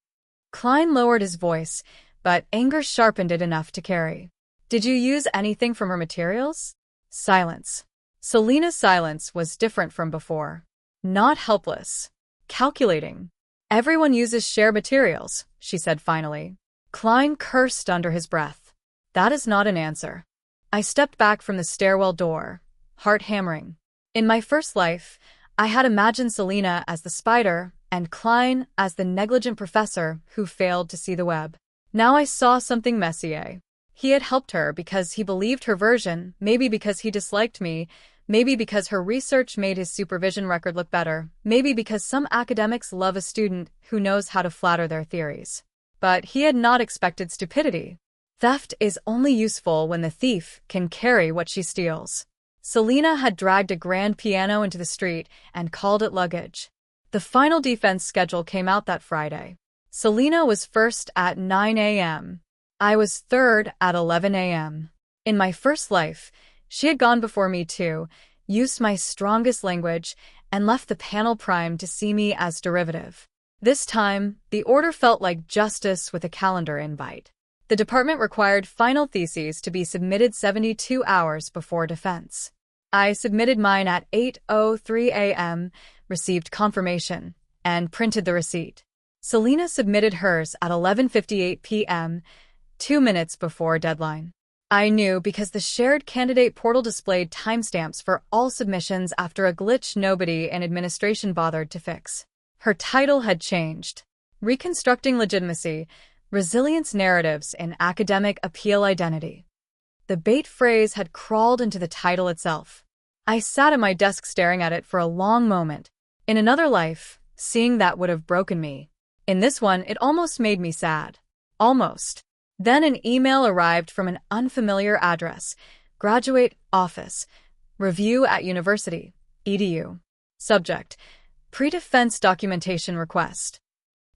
Klein lowered his voice, but anger sharpened it enough to carry. Did you use anything from her materials? Silence. Selena's silence was different from before. Not helpless. Calculating. Everyone uses shared materials, she said finally. Klein cursed under his breath. That is not an answer. I stepped back from the stairwell door, heart hammering. In my first life, I had imagined Selena as the spider and Klein as the negligent professor who failed to see the web. Now I saw something Messier. He had helped her because he believed her version, maybe because he disliked me, maybe because her research made his supervision record look better, maybe because some academics love a student who knows how to flatter their theories. But he had not expected stupidity. Theft is only useful when the thief can carry what she steals. Selena had dragged a grand piano into the street and called it luggage. The final defense schedule came out that Friday. Selena was first at 9 a.m. I was third at 11 a.m. In my first life, she had gone before me too, used my strongest language, and left the panel primed to see me as derivative. This time, the order felt like justice with a calendar invite. The department required final theses to be submitted 72 hours before defense. I submitted mine at 8:03 a.m., received confirmation, and printed the receipt. Selena submitted hers at 11:58 p.m., 2 minutes before deadline. I knew because the shared candidate portal displayed timestamps for all submissions after a glitch nobody in administration bothered to fix. Her title had changed. Reconstructing Legitimacy, Resilience Narratives in Academic Appeal Identity. The bait phrase had crawled into the title itself. I sat at my desk staring at it for a long moment. In another life, seeing that would have broken me. In this one, it almost made me sad. Almost. Then an email arrived from an unfamiliar address. Graduate Office. Review at University. EDU. Subject. Pre-defense documentation request.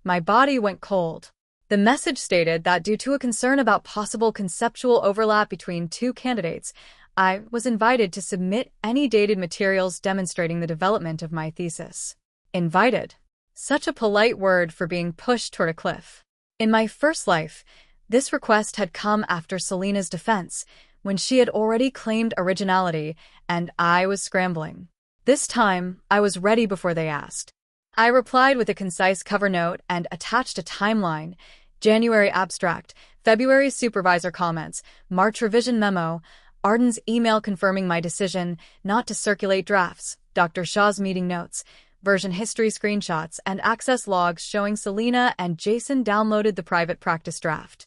My body went cold. The message stated that due to a concern about possible conceptual overlap between two candidates, I was invited to submit any dated materials demonstrating the development of my thesis. Invited. Such a polite word for being pushed toward a cliff. In my first life, this request had come after Selena's defense, when she had already claimed originality, and I was scrambling. This time, I was ready before they asked. I replied with a concise cover note and attached a timeline: January abstract, February supervisor comments, March revision memo, Arden's email confirming my decision not to circulate drafts, Dr. Shaw's meeting notes, version history screenshots, and access logs showing Selena and Jason downloaded the private practice draft.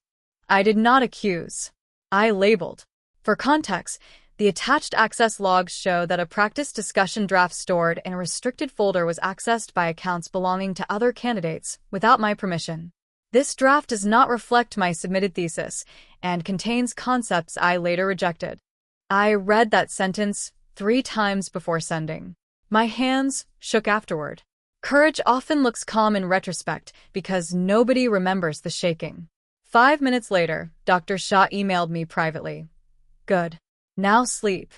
I did not accuse. I labeled. For context, the attached access logs show that a practice discussion draft stored in a restricted folder was accessed by accounts belonging to other candidates without my permission. This draft does not reflect my submitted thesis and contains concepts I later rejected. I read that sentence 3 times before sending. My hands shook afterward. Courage often looks calm in retrospect because nobody remembers the shaking. 5 minutes later, Dr. Shaw emailed me privately. Good. Now sleep.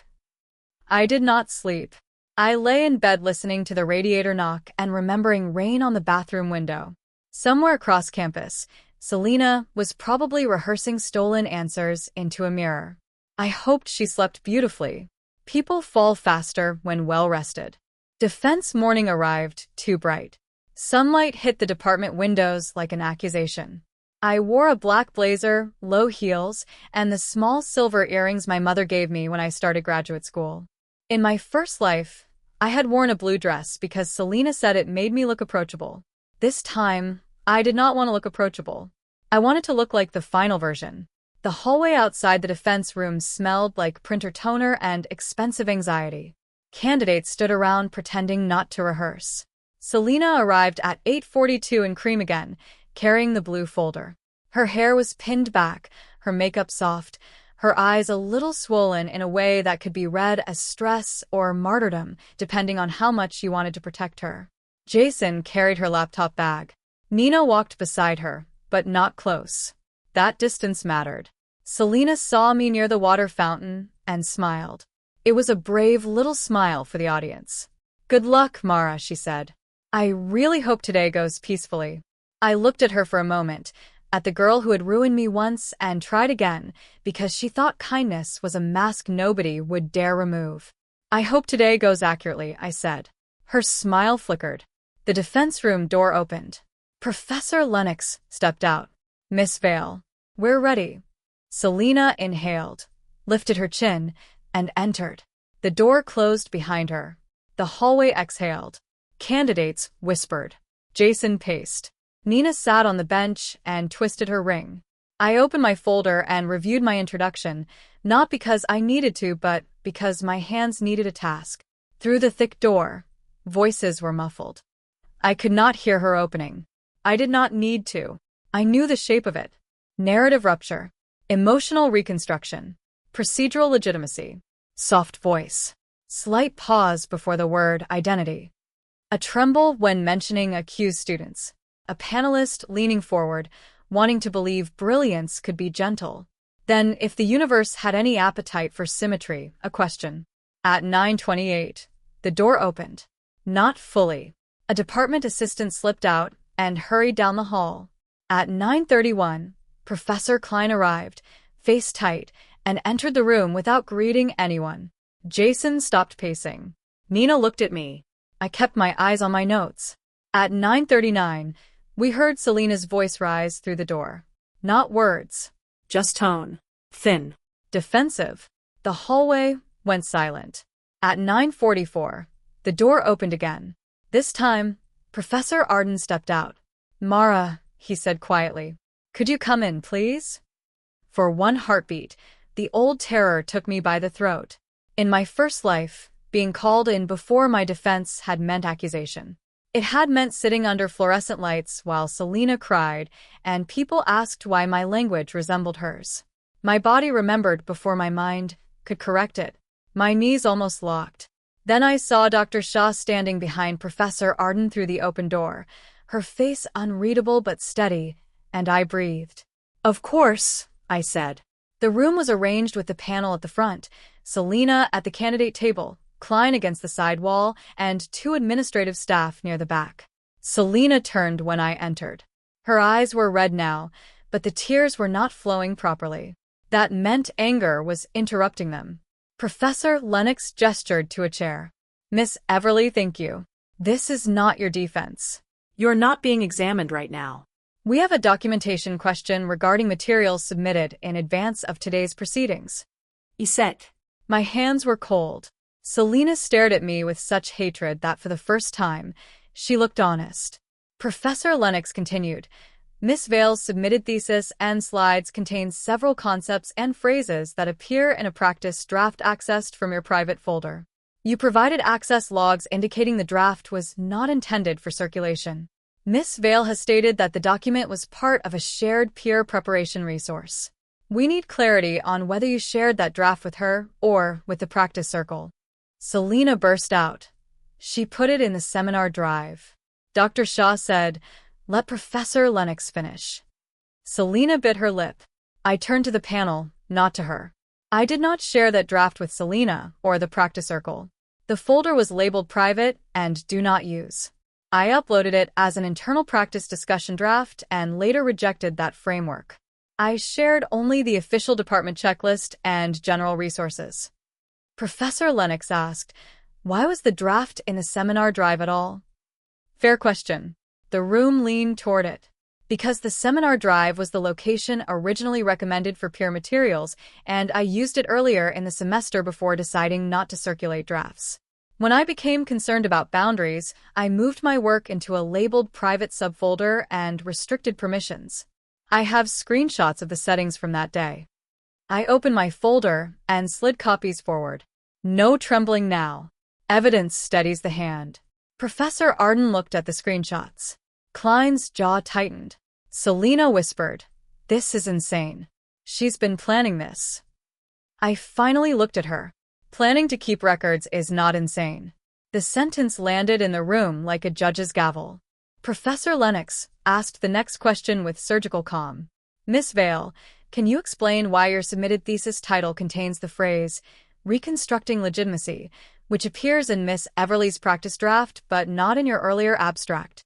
I did not sleep. I lay in bed listening to the radiator knock and remembering rain on the bathroom window. Somewhere across campus, Selena was probably rehearsing stolen answers into a mirror. I hoped she slept beautifully. People fall faster when well-rested. Defense morning arrived too bright. Sunlight hit the department windows like an accusation. I wore a black blazer, low heels, and the small silver earrings my mother gave me when I started graduate school. In my first life, I had worn a blue dress because Selena said it made me look approachable. This time, I did not want to look approachable. I wanted to look like the final version. The hallway outside the defense room smelled like printer toner and expensive anxiety. Candidates stood around pretending not to rehearse. Selena arrived at 8:42 in cream again, carrying the blue folder. Her hair was pinned back, her makeup soft, her eyes a little swollen in a way that could be read as stress or martyrdom, depending on how much you wanted to protect her. Jason carried her laptop bag. Nina walked beside her, but not close. That distance mattered. Selena saw me near the water fountain and smiled. It was a brave little smile for the audience. Good luck, Mara, she said. I really hope today goes peacefully. I looked at her for a moment, At the girl who had ruined me once and tried again because she thought kindness was a mask nobody would dare remove. I hope today goes accurately, I said. Her smile flickered. The defense room door opened. Professor Lennox stepped out. Miss Vale, we're ready. Selina inhaled, lifted her chin, and entered. The door closed behind her. The hallway exhaled. Candidates whispered. Jason paced. Nina sat on the bench and twisted her ring. I opened my folder and reviewed my introduction, not because I needed to, but because my hands needed a task. Through the thick door, voices were muffled. I could not hear her opening. I did not need to. I knew the shape of it. Narrative rupture. Emotional reconstruction. Procedural legitimacy. Soft voice. Slight pause before the word identity. A tremble when mentioning accused students. A panelist leaning forward, wanting to believe brilliance could be gentle. Then, if the universe had any appetite for symmetry, a question. At 9:28, the door opened. Not fully. A department assistant slipped out and hurried down the hall. At 9:31, Professor Klein arrived, face tight, and entered the room without greeting anyone. Jason stopped pacing. Nina looked at me. I kept my eyes on my notes. At 9:39, we heard Selina's voice rise through the door. Not words. Just tone. Thin. Defensive. The hallway went silent. At 9:44, the door opened again. This time, Professor Arden stepped out. Mara, he said quietly, could you come in, please? For one heartbeat, the old terror took me by the throat. In my first life, being called in before my defense had meant accusation. It had meant sitting under fluorescent lights while Selina cried, and people asked why my language resembled hers. My body remembered before my mind could correct it. My knees almost locked. Then I saw Dr. Shaw standing behind Professor Arden through the open door, her face unreadable but steady, and I breathed. Of course, I said. The room was arranged with the panel at the front, Selina at the candidate table, Klein against the side wall, and two administrative staff near the back. Selina turned when I entered. Her eyes were red now, but the tears were not flowing properly. That meant anger was interrupting them. Professor Lennox gestured to a chair. Miss Everly, thank you. This is not your defense. You're not being examined right now. We have a documentation question regarding materials submitted in advance of today's proceedings. Iset. My hands were cold. Selina stared at me with such hatred that for the first time, she looked honest. Professor Lennox continued. Miss Vale's submitted thesis and slides contain several concepts and phrases that appear in a practice draft accessed from your private folder. You provided access logs indicating the draft was not intended for circulation. Miss Vale has stated that the document was part of a shared peer preparation resource. We need clarity on whether you shared that draft with her or with the practice circle. Selina burst out. She put it in the seminar drive. Dr. Shaw said, let Professor Lennox finish. Selina bit her lip. I turned to the panel, not to her. I did not share that draft with Selina or the practice circle. The folder was labeled private and do not use. I uploaded it as an internal practice discussion draft and later rejected that framework. I shared only the official department checklist and general resources. Professor Lennox asked, why was the draft in the seminar drive at all? Fair question. The room leaned toward it. Because the seminar drive was the location originally recommended for peer materials, and I used it earlier in the semester before deciding not to circulate drafts. When I became concerned about boundaries, I moved my work into a labeled private subfolder and restricted permissions. I have screenshots of the settings from that day. I opened my folder and slid copies forward. No trembling now. Evidence steadies the hand. Professor Arden looked at the screenshots. Klein's jaw tightened. Selina whispered, this is insane. She's been planning this. I finally looked at her. Planning to keep records is not insane. The sentence landed in the room like a judge's gavel. Professor Lennox asked the next question with surgical calm. Miss Vale, can you explain why your submitted thesis title contains the phrase, reconstructing legitimacy, which appears in Miss Everly's practice draft but not in your earlier abstract?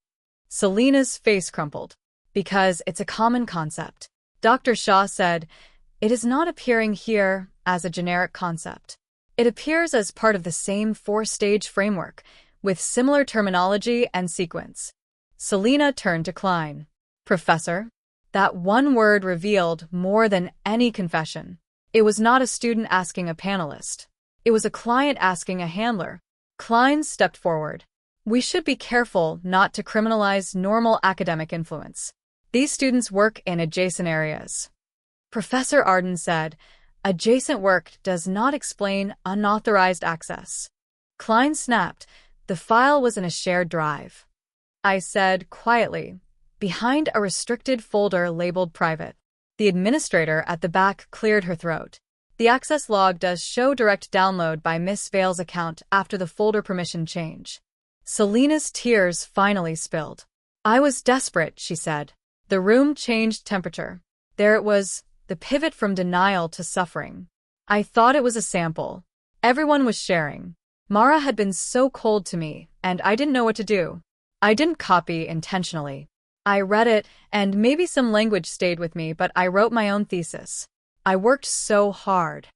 Selina's face crumpled. Because it's a common concept. Dr. Shaw said, it is not appearing here as a generic concept. It appears as part of the same four-stage framework, with similar terminology and sequence. Selena turned to Klein. Professor? That one word revealed more than any confession. It was not a student asking a panelist. It was a client asking a handler. Klein stepped forward. We should be careful not to criminalize normal academic influence. These students work in adjacent areas. Professor Arden said, adjacent work does not explain unauthorized access. Klein snapped. The file was in a shared drive. I said quietly, behind a restricted folder labeled private. The administrator at the back cleared her throat. The access log does show direct download by Miss Vale's account after the folder permission change. Selena's tears finally spilled. I was desperate, she said. The room changed temperature. There it was, the pivot from denial to suffering. I thought it was a sample. Everyone was sharing. Mara had been so cold to me, and I didn't know what to do. I didn't copy intentionally. I read it, and maybe some language stayed with me, but I wrote my own thesis. I worked so hard.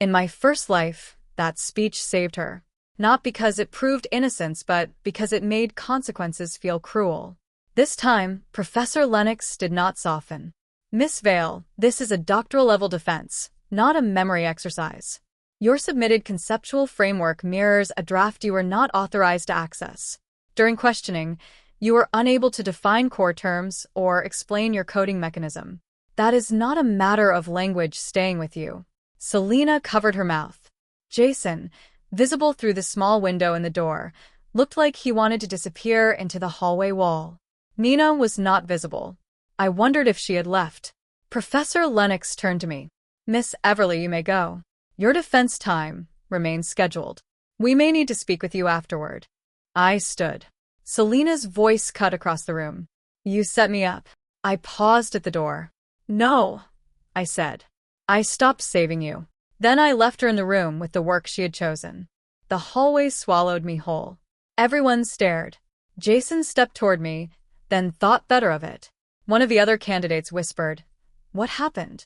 In my first life, that speech saved her. Not because it proved innocence, but because it made consequences feel cruel. This time, Professor Lennox did not soften. Miss Vale, this is a doctoral-level defense, not a memory exercise. Your submitted conceptual framework mirrors a draft you were not authorized to access. During questioning, you were unable to define core terms or explain your coding mechanism. That is not a matter of language staying with you. Selena covered her mouth. Jason, visible through the small window in the door, looked like he wanted to disappear into the hallway wall. Nina was not visible. I wondered if she had left. Professor Lennox turned to me. Miss Everly, you may go. Your defense time remains scheduled. We may need to speak with you afterward. I stood. Selena's voice cut across the room. You set me up. I paused at the door. No, I said. I stopped saving you. Then I left her in the room with the work she had chosen. The hallway swallowed me whole. Everyone stared. Jason stepped toward me, then thought better of it. One of the other candidates whispered, "What happened?"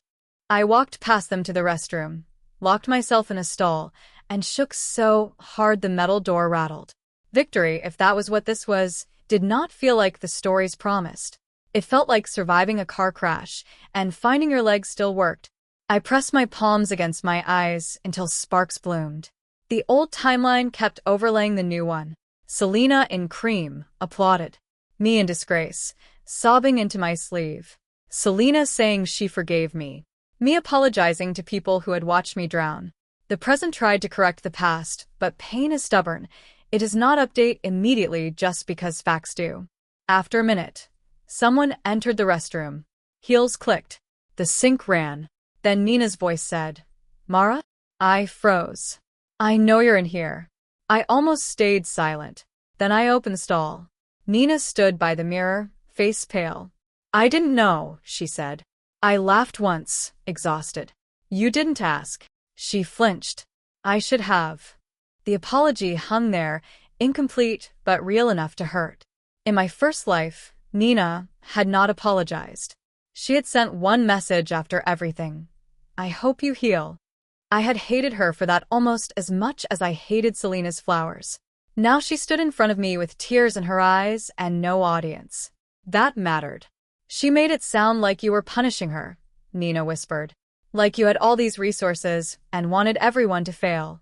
I walked past them to the restroom, locked myself in a stall, and shook so hard the metal door rattled. Victory, if that was what this was, did not feel like the stories promised. It felt like surviving a car crash, and finding your legs still worked. I pressed my palms against my eyes until sparks bloomed. The old timeline kept overlaying the new one. Selena in cream applauded. Me in disgrace, sobbing into my sleeve. Selena saying she forgave me. Me apologizing to people who had watched me drown. The present tried to correct the past, but pain is stubborn. It does not update immediately just because facts do. After a minute, someone entered the restroom. Heels clicked. The sink ran. Then Nina's voice said, "Mara?" I froze. "I know you're in here." I almost stayed silent. Then I opened the stall. Nina stood by the mirror, face pale. "I didn't know," she said. I laughed once, exhausted. "You didn't ask." She flinched. "I should have." The apology hung there, incomplete but real enough to hurt. In my first life, Nina had not apologized. She had sent one message after everything. "I hope you heal." I had hated her for that almost as much as I hated Selena's flowers. Now she stood in front of me with tears in her eyes and no audience. That mattered. "She made it sound like you were punishing her," Nina whispered. "Like you had all these resources and wanted everyone to fail."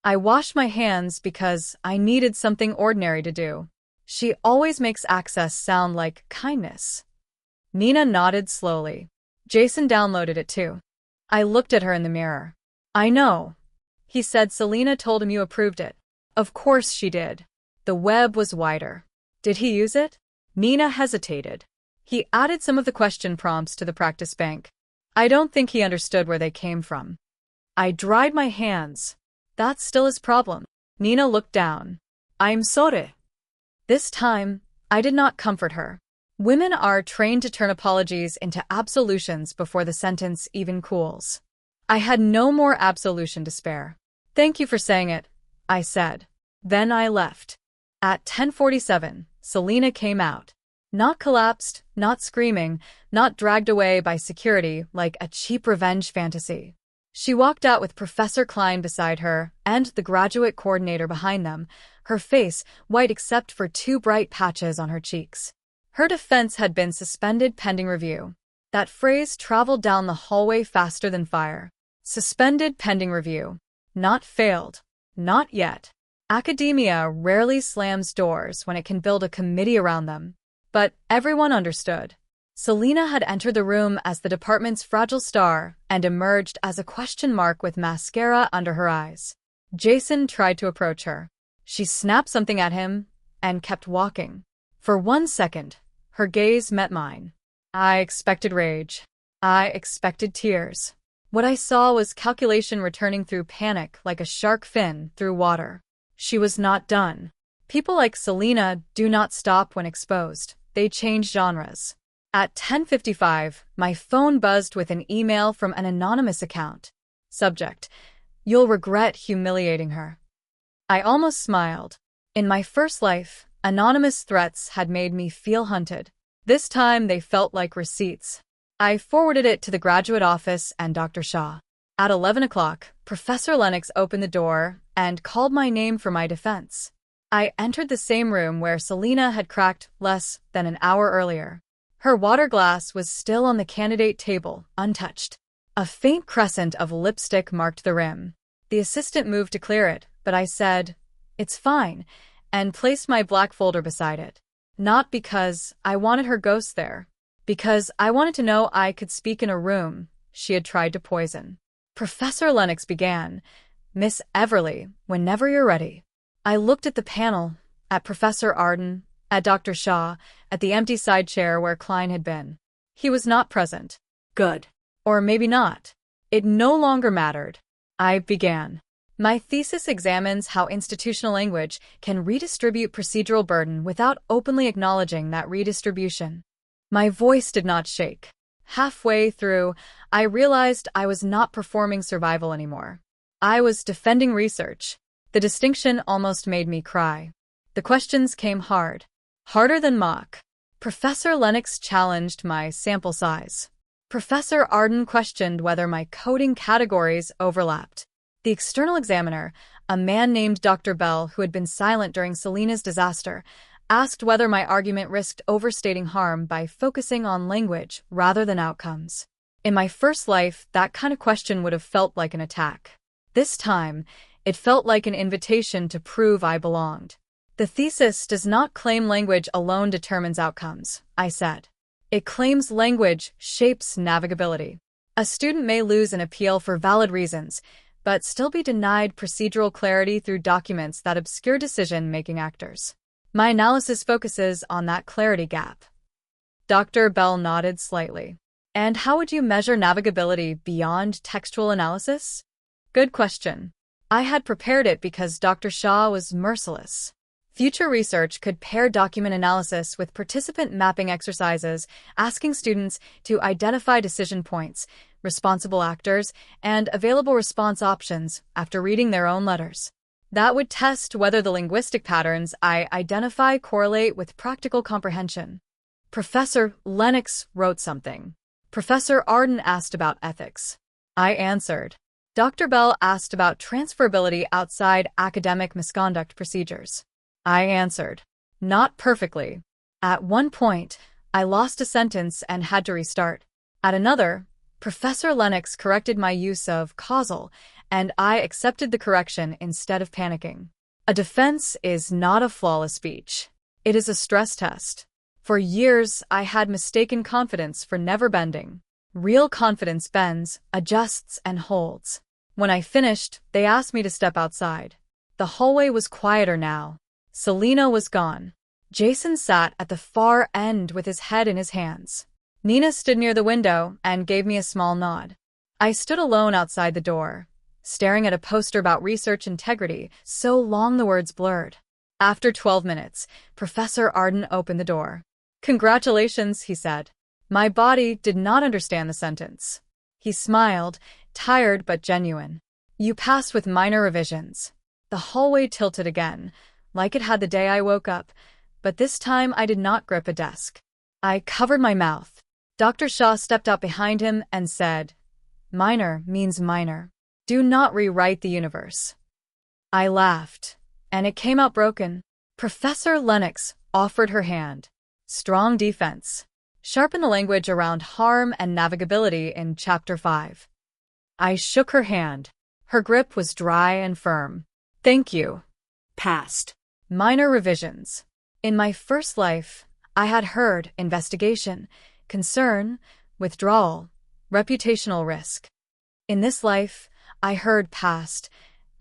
I washed my hands because I needed something ordinary to do. "She always makes access sound like kindness." Nina nodded slowly. "Jason downloaded it too." I looked at her in the mirror. "I know." He said Selena told him you approved it. Of course she did. The web was wider. Did he use it? Nina hesitated. He added some of the question prompts to the practice bank. I don't think he understood where they came from. I dried my hands. That's still his problem. Nina looked down. "I'm sorry." This time, I did not comfort her. Women are trained to turn apologies into absolutions before the sentence even cools. I had no more absolution to spare. "Thank you for saying it," I said. Then I left. At 10:47, Selena came out. Not collapsed, not screaming, not dragged away by security like a cheap revenge fantasy. She walked out with Professor Klein beside her and the graduate coordinator behind them, her face white except for two bright patches on her cheeks. Her defense had been suspended pending review. That phrase traveled down the hallway faster than fire. Suspended pending review. Not failed. Not yet. Academia rarely slams doors when it can build a committee around them. But everyone understood. Selena had entered the room as the department's fragile star and emerged as a question mark with mascara under her eyes. Jason tried to approach her. She snapped something at him and kept walking. For 1 second, her gaze met mine. I expected rage. I expected tears. What I saw was calculation returning through panic like a shark fin through water. She was not done. People like Selena do not stop when exposed. They change genres. At 10:55, my phone buzzed with an email from an anonymous account. Subject: You'll regret humiliating her. I almost smiled. In my first life, anonymous threats had made me feel hunted. This time they felt like receipts. I forwarded it to the graduate office and Dr. Shaw. At 11 o'clock, Professor Lennox opened the door and called my name for my defense. I entered the same room where Selena had cracked less than an hour earlier. Her water glass was still on the candidate table, untouched. A faint crescent of lipstick marked the rim. The assistant moved to clear it, but I said, "It's fine," and placed my black folder beside it. Not because I wanted her ghost there. Because I wanted to know I could speak in a room she had tried to poison. Professor Lennox began, "Miss Everly, whenever you're ready." I looked at the panel, at Professor Arden, at Dr. Shaw, at the empty side chair where Klein had been. He was not present. Good. Or maybe not. It no longer mattered. I began. My thesis examines how institutional language can redistribute procedural burden without openly acknowledging that redistribution. My voice did not shake. Halfway through, I realized I was not performing survival anymore. I was defending research. The distinction almost made me cry. The questions came hard. Harder than mock. Professor Lennox challenged my sample size. Professor Arden questioned whether my coding categories overlapped. The external examiner, a man named Dr. Bell who had been silent during Selena's disaster, asked whether my argument risked overstating harm by focusing on language rather than outcomes. In my first life, that kind of question would have felt like an attack. This time, it felt like an invitation to prove I belonged. The thesis does not claim language alone determines outcomes, I said. It claims language shapes navigability. A student may lose an appeal for valid reasons, but still be denied procedural clarity through documents that obscure decision-making actors. My analysis focuses on that clarity gap. Dr. Bell nodded slightly. And how would you measure navigability beyond textual analysis? Good question. I had prepared it because Dr. Shaw was merciless. Future research could pair document analysis with participant mapping exercises, asking students to identify decision points, responsible actors, and available response options after reading their own letters. That would test whether the linguistic patterns I identify correlate with practical comprehension. Professor Lennox wrote something. Professor Arden asked about ethics. I answered. Dr. Bell asked about transferability outside academic misconduct procedures. I answered. Not perfectly. At one point, I lost a sentence and had to restart. At another, Professor Lennox corrected my use of causal, and I accepted the correction instead of panicking. A defense is not a flawless speech. It is a stress test. For years, I had mistaken confidence for never bending. Real confidence bends, adjusts, and holds. When I finished, they asked me to step outside. The hallway was quieter now. Selena was gone. Jason sat at the far end with his head in his hands. Nina stood near the window and gave me a small nod. I stood alone outside the door, staring at a poster about research integrity, so long the words blurred. After 12 minutes, Professor Arden opened the door. "Congratulations," he said. My body did not understand the sentence. He smiled, tired but genuine. "You passed with minor revisions." The hallway tilted again, like it had the day I woke up, but this time I did not grip a desk. I covered my mouth. Dr. Shah stepped out behind him and said, "Minor means minor. Do not rewrite the universe." I laughed, and it came out broken. Professor Lennox offered her hand. Strong defense. Sharpen the language around harm and navigability in Chapter 5. I shook her hand. Her grip was dry and firm. Thank you. Past. Minor revisions. In my first life, I had heard investigation, concern, withdrawal, reputational risk. In this life, I heard past,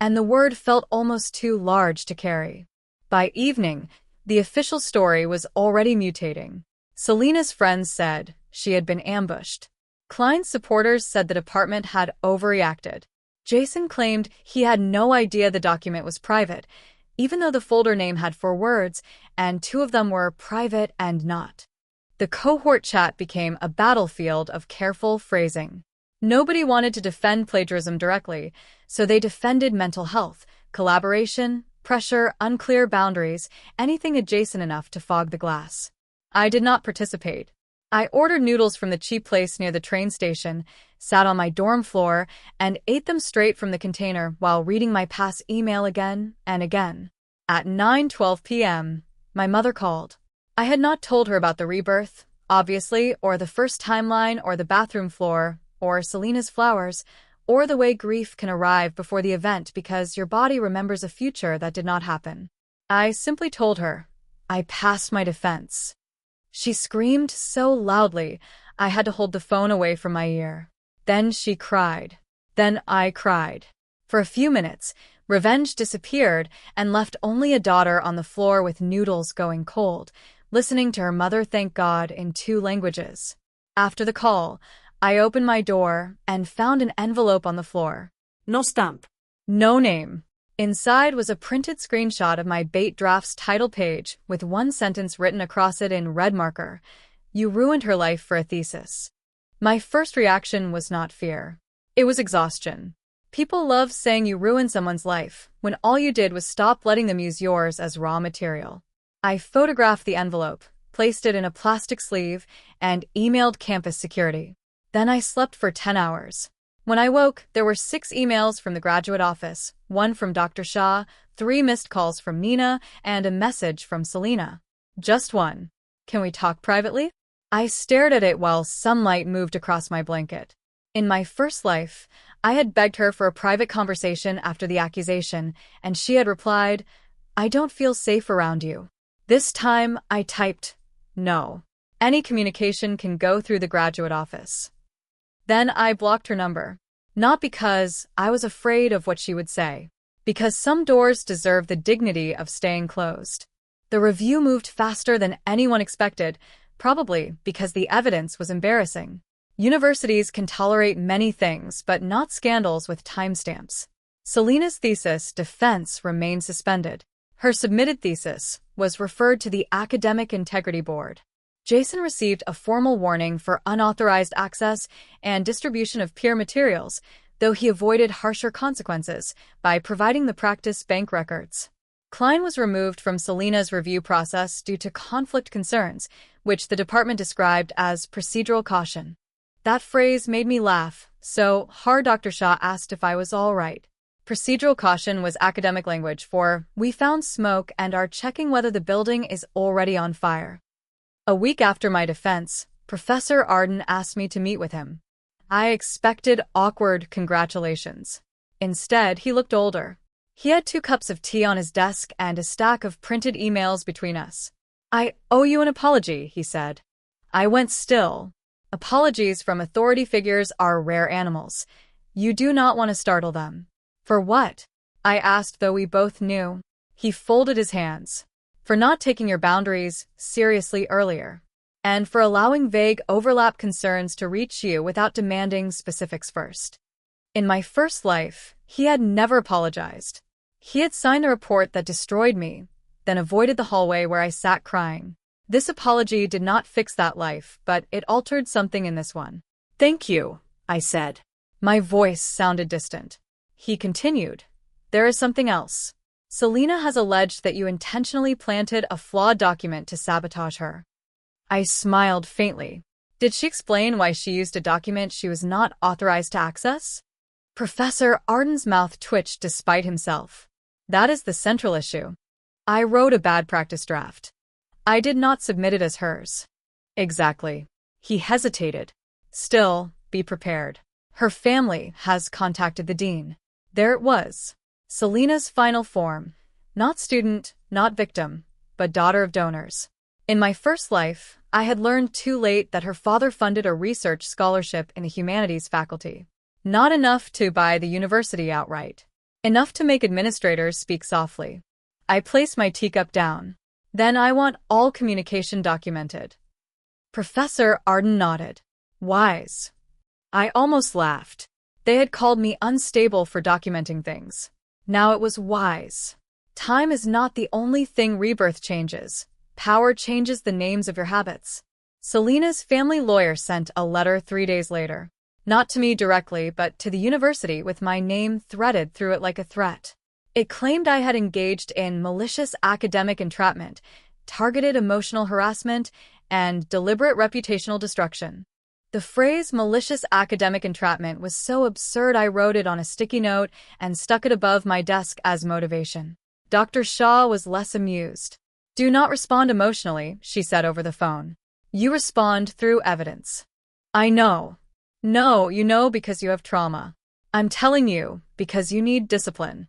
and the word felt almost too large to carry. By evening, the official story was already mutating. Selena's friends said she had been ambushed. Klein's supporters said the department had overreacted. Jason claimed he had no idea the document was private, even though the folder name had 4 words, and 2 of them were private and not. The cohort chat became a battlefield of careful phrasing. Nobody wanted to defend plagiarism directly, so they defended mental health, collaboration, pressure, unclear boundaries, anything adjacent enough to fog the glass. I did not participate. I ordered noodles from the cheap place near the train station, sat on my dorm floor, and ate them straight from the container while reading my past email again and again. At 9:12 p.m., my mother called. I had not told her about the rebirth, obviously, or the first timeline, or the bathroom floor, or Selena's flowers, or the way grief can arrive before the event because your body remembers a future that did not happen. I simply told her, I passed my defense. She screamed so loudly, I had to hold the phone away from my ear. Then she cried. Then I cried. For a few minutes, revenge disappeared and left only a daughter on the floor with noodles going cold, listening to her mother thank God in 2 languages. After the call, I opened my door and found an envelope on the floor. No stamp. No name. Inside was a printed screenshot of my Bait Drafts title page with 1 sentence written across it in red marker. You ruined her life for a thesis. My first reaction was not fear. It was exhaustion. People love saying you ruined someone's life when all you did was stop letting them use yours as raw material. I photographed the envelope, placed it in a plastic sleeve, and emailed campus security. Then I slept for 10 hours. When I woke, there were 6 emails from the graduate office, 1 from Dr. Shah, 3 missed calls from Nina, and a message from Selena. Just 1. Can we talk privately? I stared at it while sunlight moved across my blanket. In my first life, I had begged her for a private conversation after the accusation, and she had replied, I don't feel safe around you. This time, I typed, no. Any communication can go through the graduate office. Then I blocked her number. Not because I was afraid of what she would say. Because some doors deserve the dignity of staying closed. The review moved faster than anyone expected, probably because the evidence was embarrassing. Universities can tolerate many things, but not scandals with timestamps. Selena's thesis defense remained suspended. Her submitted thesis was referred to the Academic Integrity Board. Jason received a formal warning for unauthorized access and distribution of peer materials, though he avoided harsher consequences by providing the practice bank records. Klein was removed from Selena's review process due to conflict concerns, which the department described as procedural caution. That phrase made me laugh, so Dr. Shah asked if I was all right. Procedural caution was academic language for, we found smoke and are checking whether the building is already on fire. A week after my defense, Professor Arden asked me to meet with him. I expected awkward congratulations. Instead, he looked older. He had 2 cups of tea on his desk and a stack of printed emails between us. I owe you an apology, he said. I went still. Apologies from authority figures are rare animals. You do not want to startle them. For what? I asked, though we both knew. He folded his hands. For not taking your boundaries seriously earlier. And for allowing vague overlap concerns to reach you without demanding specifics first. In my first life, he had never apologized. He had signed the report that destroyed me, then avoided the hallway where I sat crying. This apology did not fix that life, but it altered something in this one. Thank you, I said. My voice sounded distant. He continued. There is something else. Selena has alleged that you intentionally planted a flawed document to sabotage her. I smiled faintly. Did she explain why she used a document she was not authorized to access? Professor Arden's mouth twitched despite himself. That is the central issue. I wrote a bad practice draft. I did not submit it as hers. Exactly. He hesitated. Still, be prepared. Her family has contacted the dean. There it was. Selena's final form. Not student, not victim, but daughter of donors. In my first life, I had learned too late that her father funded a research scholarship in the humanities faculty. Not enough to buy the university outright. Enough to make administrators speak softly. I placed my teacup down. Then I want all communication documented. Professor Arden nodded. Wise. I almost laughed. They had called me unstable for documenting things. Now it was wise. Time is not the only thing Rebirth changes. Power changes the names of your habits. Selena's family lawyer sent a letter 3 days later. Not to me directly, but to the university with my name threaded through it like a threat. It claimed I had engaged in malicious academic entrapment, targeted emotional harassment, and deliberate reputational destruction. The phrase malicious academic entrapment was so absurd I wrote it on a sticky note and stuck it above my desk as motivation. Dr. Shaw was less amused. Do not respond emotionally, she said over the phone. You respond through evidence. I know. No, you know because you have trauma. I'm telling you because you need discipline.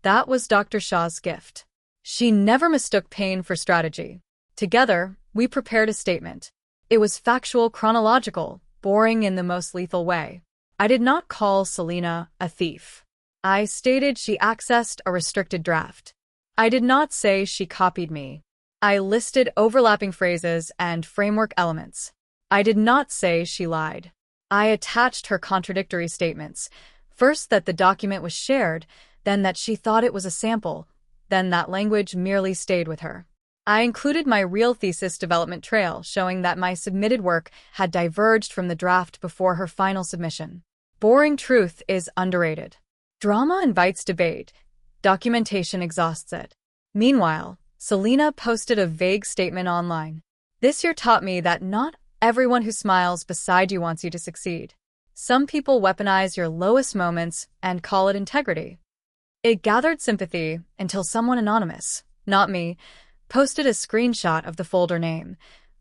That was Dr. Shaw's gift. She never mistook pain for strategy. Together, we prepared a statement. It was factual, chronological, boring in the most lethal way. I did not call Selena a thief. I stated she accessed a restricted draft. I did not say she copied me. I listed overlapping phrases and framework elements. I did not say she lied. I attached her contradictory statements. First that the document was shared, then that she thought it was a sample, then that language merely stayed with her. I included my real thesis development trail showing that my submitted work had diverged from the draft before her final submission. Boring truth is underrated. Drama invites debate. Documentation exhausts it. Meanwhile, Selena posted a vague statement online. This year taught me that not everyone who smiles beside you wants you to succeed. Some people weaponize your lowest moments and call it integrity. It gathered sympathy until someone anonymous, not me, posted a screenshot of the folder name,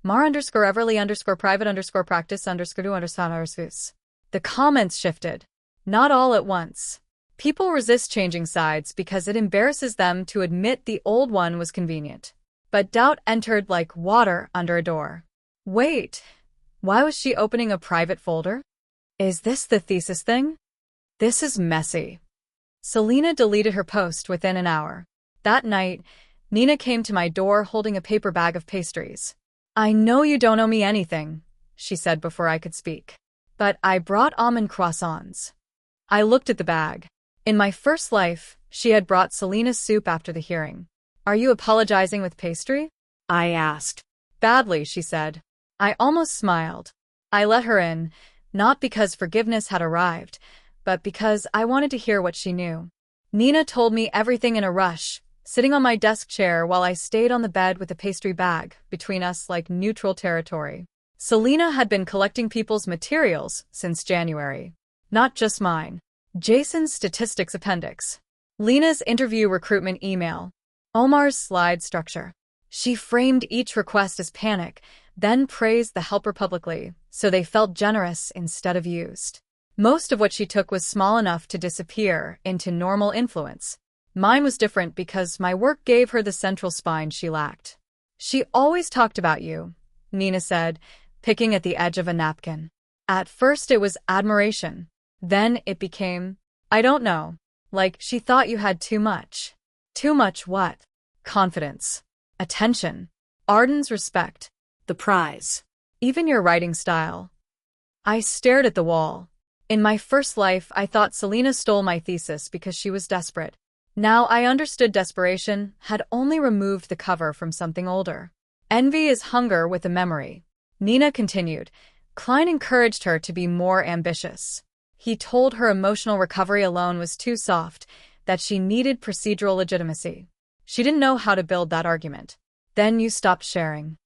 mar_everly_private_practice_do_. The comments shifted. Not all at once. People resist changing sides because it embarrasses them to admit the old one was convenient. But doubt entered like water under a door. Wait, why was she opening a private folder? Is this the thesis thing? This is messy. Selena deleted her post within an hour. That night, Nina came to my door holding a paper bag of pastries. I know you don't owe me anything, she said before I could speak. But I brought almond croissants. I looked at the bag. In my first life, she had brought Selena's soup after the hearing. Are you apologizing with pastry? I asked. Badly, she said. I almost smiled. I let her in, not because forgiveness had arrived, but because I wanted to hear what she knew. Nina told me everything in a rush, sitting on my desk chair while I stayed on the bed with a pastry bag, between us like neutral territory. Selena had been collecting people's materials since January. Not just mine. Jason's statistics appendix. Lena's interview recruitment email. Omar's slide structure. She framed each request as panic, then praised the helper publicly, so they felt generous instead of used. Most of what she took was small enough to disappear into normal influence. Mine was different because my work gave her the central spine she lacked. She always talked about you, Nina said, picking at the edge of a napkin. At first it was admiration. Then it became, I don't know, like she thought you had too much. Too much what? Confidence. Attention. Arden's respect. The prize. Even your writing style. I stared at the wall. In my first life, I thought Selena stole my thesis because she was desperate. Now I understood desperation had only removed the cover from something older. Envy is hunger with a memory. Nina continued. Klein encouraged her to be more ambitious. He told her emotional recovery alone was too soft, that she needed procedural legitimacy. She didn't know how to build that argument. Then you stopped sharing.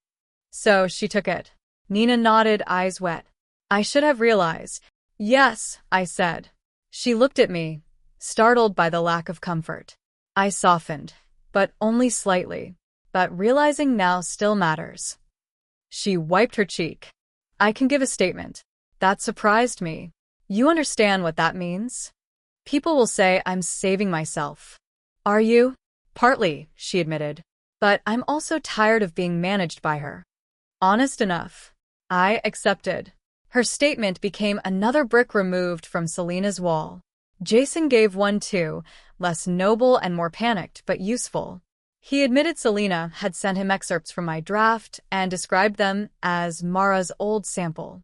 So she took it. Nina nodded, eyes wet. I should have realized. Yes, I said. She looked at me, startled by the lack of comfort. I softened, but only slightly. But realizing now still matters. She wiped her cheek. I can give a statement. That surprised me. You understand what that means? People will say I'm saving myself. Are you? Partly, she admitted. But I'm also tired of being managed by her. Honest enough. I accepted. Her statement became another brick removed from Selena's wall. Jason gave one too, less noble and more panicked, but useful. He admitted Selena had sent him excerpts from my draft and described them as Mara's old sample.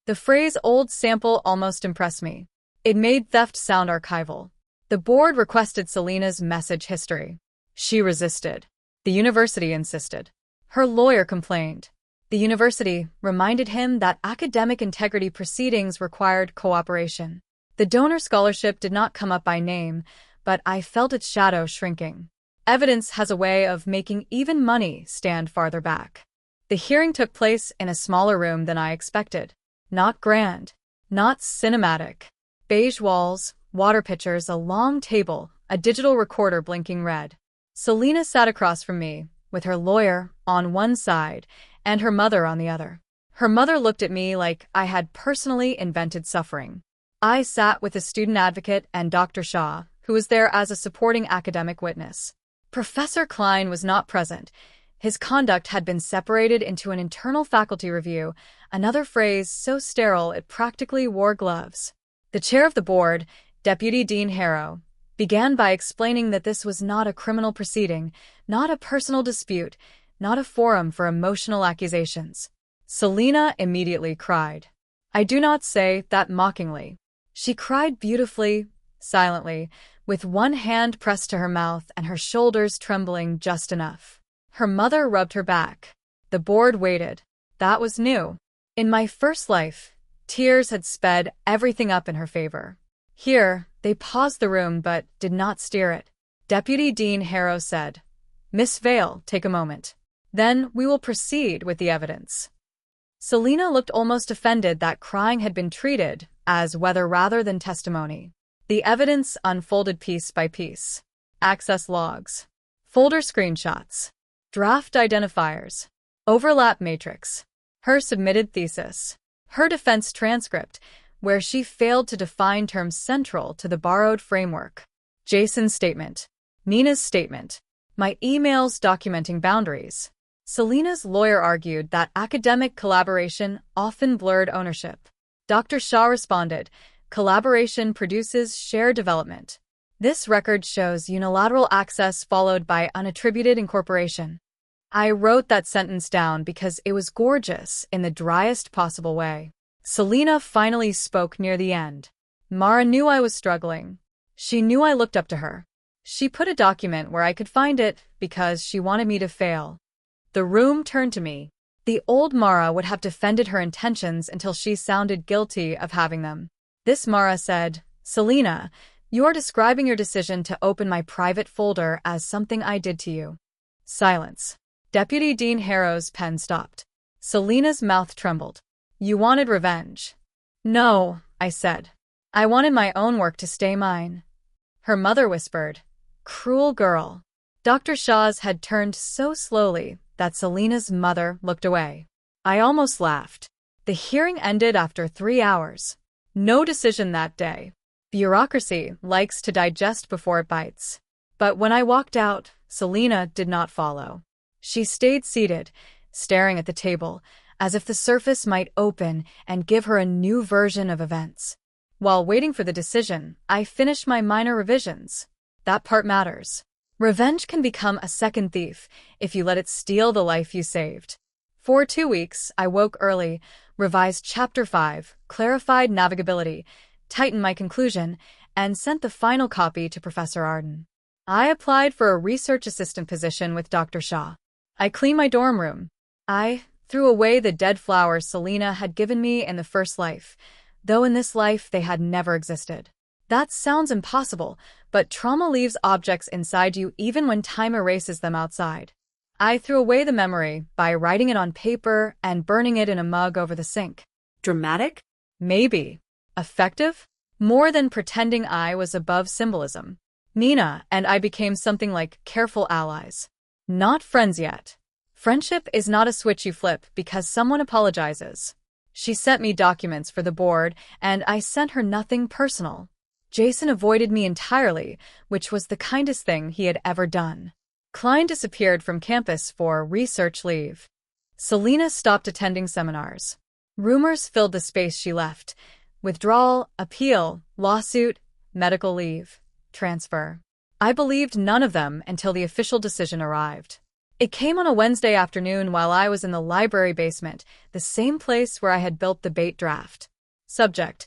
The phrase old sample almost impressed me. It made theft sound archival. The board requested Selena's message history. She resisted. The university insisted. Her lawyer complained. The university reminded him that academic integrity proceedings required cooperation. The donor scholarship did not come up by name, but I felt its shadow shrinking. Evidence has a way of making even money stand farther back. The hearing took place in a smaller room than I expected. Not grand, not cinematic. Beige walls, water pitchers, a long table, a digital recorder blinking red. Selena sat across from me, with her lawyer on one side and her mother on the other. Her mother looked at me like I had personally invented suffering. I sat with a student advocate and Dr. Shaw, who was there as a supporting academic witness. Professor Klein was not present. His conduct had been separated into an internal faculty review, another phrase so sterile it practically wore gloves. The chair of the board, Deputy Dean Harrow, began by explaining that this was not a criminal proceeding, not a personal dispute, not a forum for emotional accusations. Selena immediately cried. I do not say that mockingly. She cried beautifully, silently, with one hand pressed to her mouth and her shoulders trembling just enough. Her mother rubbed her back. The board waited. That was new. In my first life, tears had sped everything up in her favor. Here, they paused the room but did not steer it. Deputy Dean Harrow said, Miss Vale, take a moment. Then we will proceed with the evidence. Selena looked almost offended that crying had been treated as weather rather than testimony. The evidence unfolded piece by piece. Access logs, folder screenshots, draft identifiers, overlap matrix, her submitted thesis, her defense transcript, where she failed to define terms central to the borrowed framework, Jason's statement, Nina's statement, my emails documenting boundaries. Selena's lawyer argued that academic collaboration often blurred ownership. Dr. Shaw responded, collaboration produces shared development. This record shows unilateral access followed by unattributed incorporation. I wrote that sentence down because it was gorgeous in the driest possible way. Selena finally spoke near the end. Mara knew I was struggling. She knew I looked up to her. She put a document where I could find it because she wanted me to fail. The room turned to me. The old Mara would have defended her intentions until she sounded guilty of having them. This Mara said, Selena, you are describing your decision to open my private folder as something I did to you. Silence. Deputy Dean Harrow's pen stopped. Selena's mouth trembled. You wanted revenge. No, I said. I wanted my own work to stay mine. Her mother whispered, cruel girl. Dr. Shaw's had turned so slowly that Selena's mother looked away. I almost laughed. The hearing ended after 3 hours. No decision that day. Bureaucracy likes to digest before it bites. But when I walked out, Selena did not follow. She stayed seated, staring at the table, as if the surface might open and give her a new version of events. While waiting for the decision, I finished my minor revisions. That part matters. Revenge can become a second thief if you let it steal the life you saved. For 2 weeks, I woke early, revised Chapter 5, clarified navigability, tightened my conclusion, and sent the final copy to Professor Arden. I applied for a research assistant position with Dr. Shaw. I cleaned my dorm room. I threw away the dead flowers Selena had given me in the first life, though in this life they had never existed. That sounds impossible, but trauma leaves objects inside you even when time erases them outside. I threw away the memory by writing it on paper and burning it in a mug over the sink. Dramatic? Maybe. Effective? More than pretending I was above symbolism. Nina and I became something like careful allies. Not friends yet. Friendship is not a switch you flip because someone apologizes. She sent me documents for the board, and I sent her nothing personal. Jason avoided me entirely, which was the kindest thing he had ever done. Klein disappeared from campus for research leave. Selena stopped attending seminars. Rumors filled the space she left. Withdrawal, appeal, lawsuit, medical leave, transfer. I believed none of them until the official decision arrived. It came on a Wednesday afternoon while I was in the library basement, the same place where I had built the bait draft. Subject: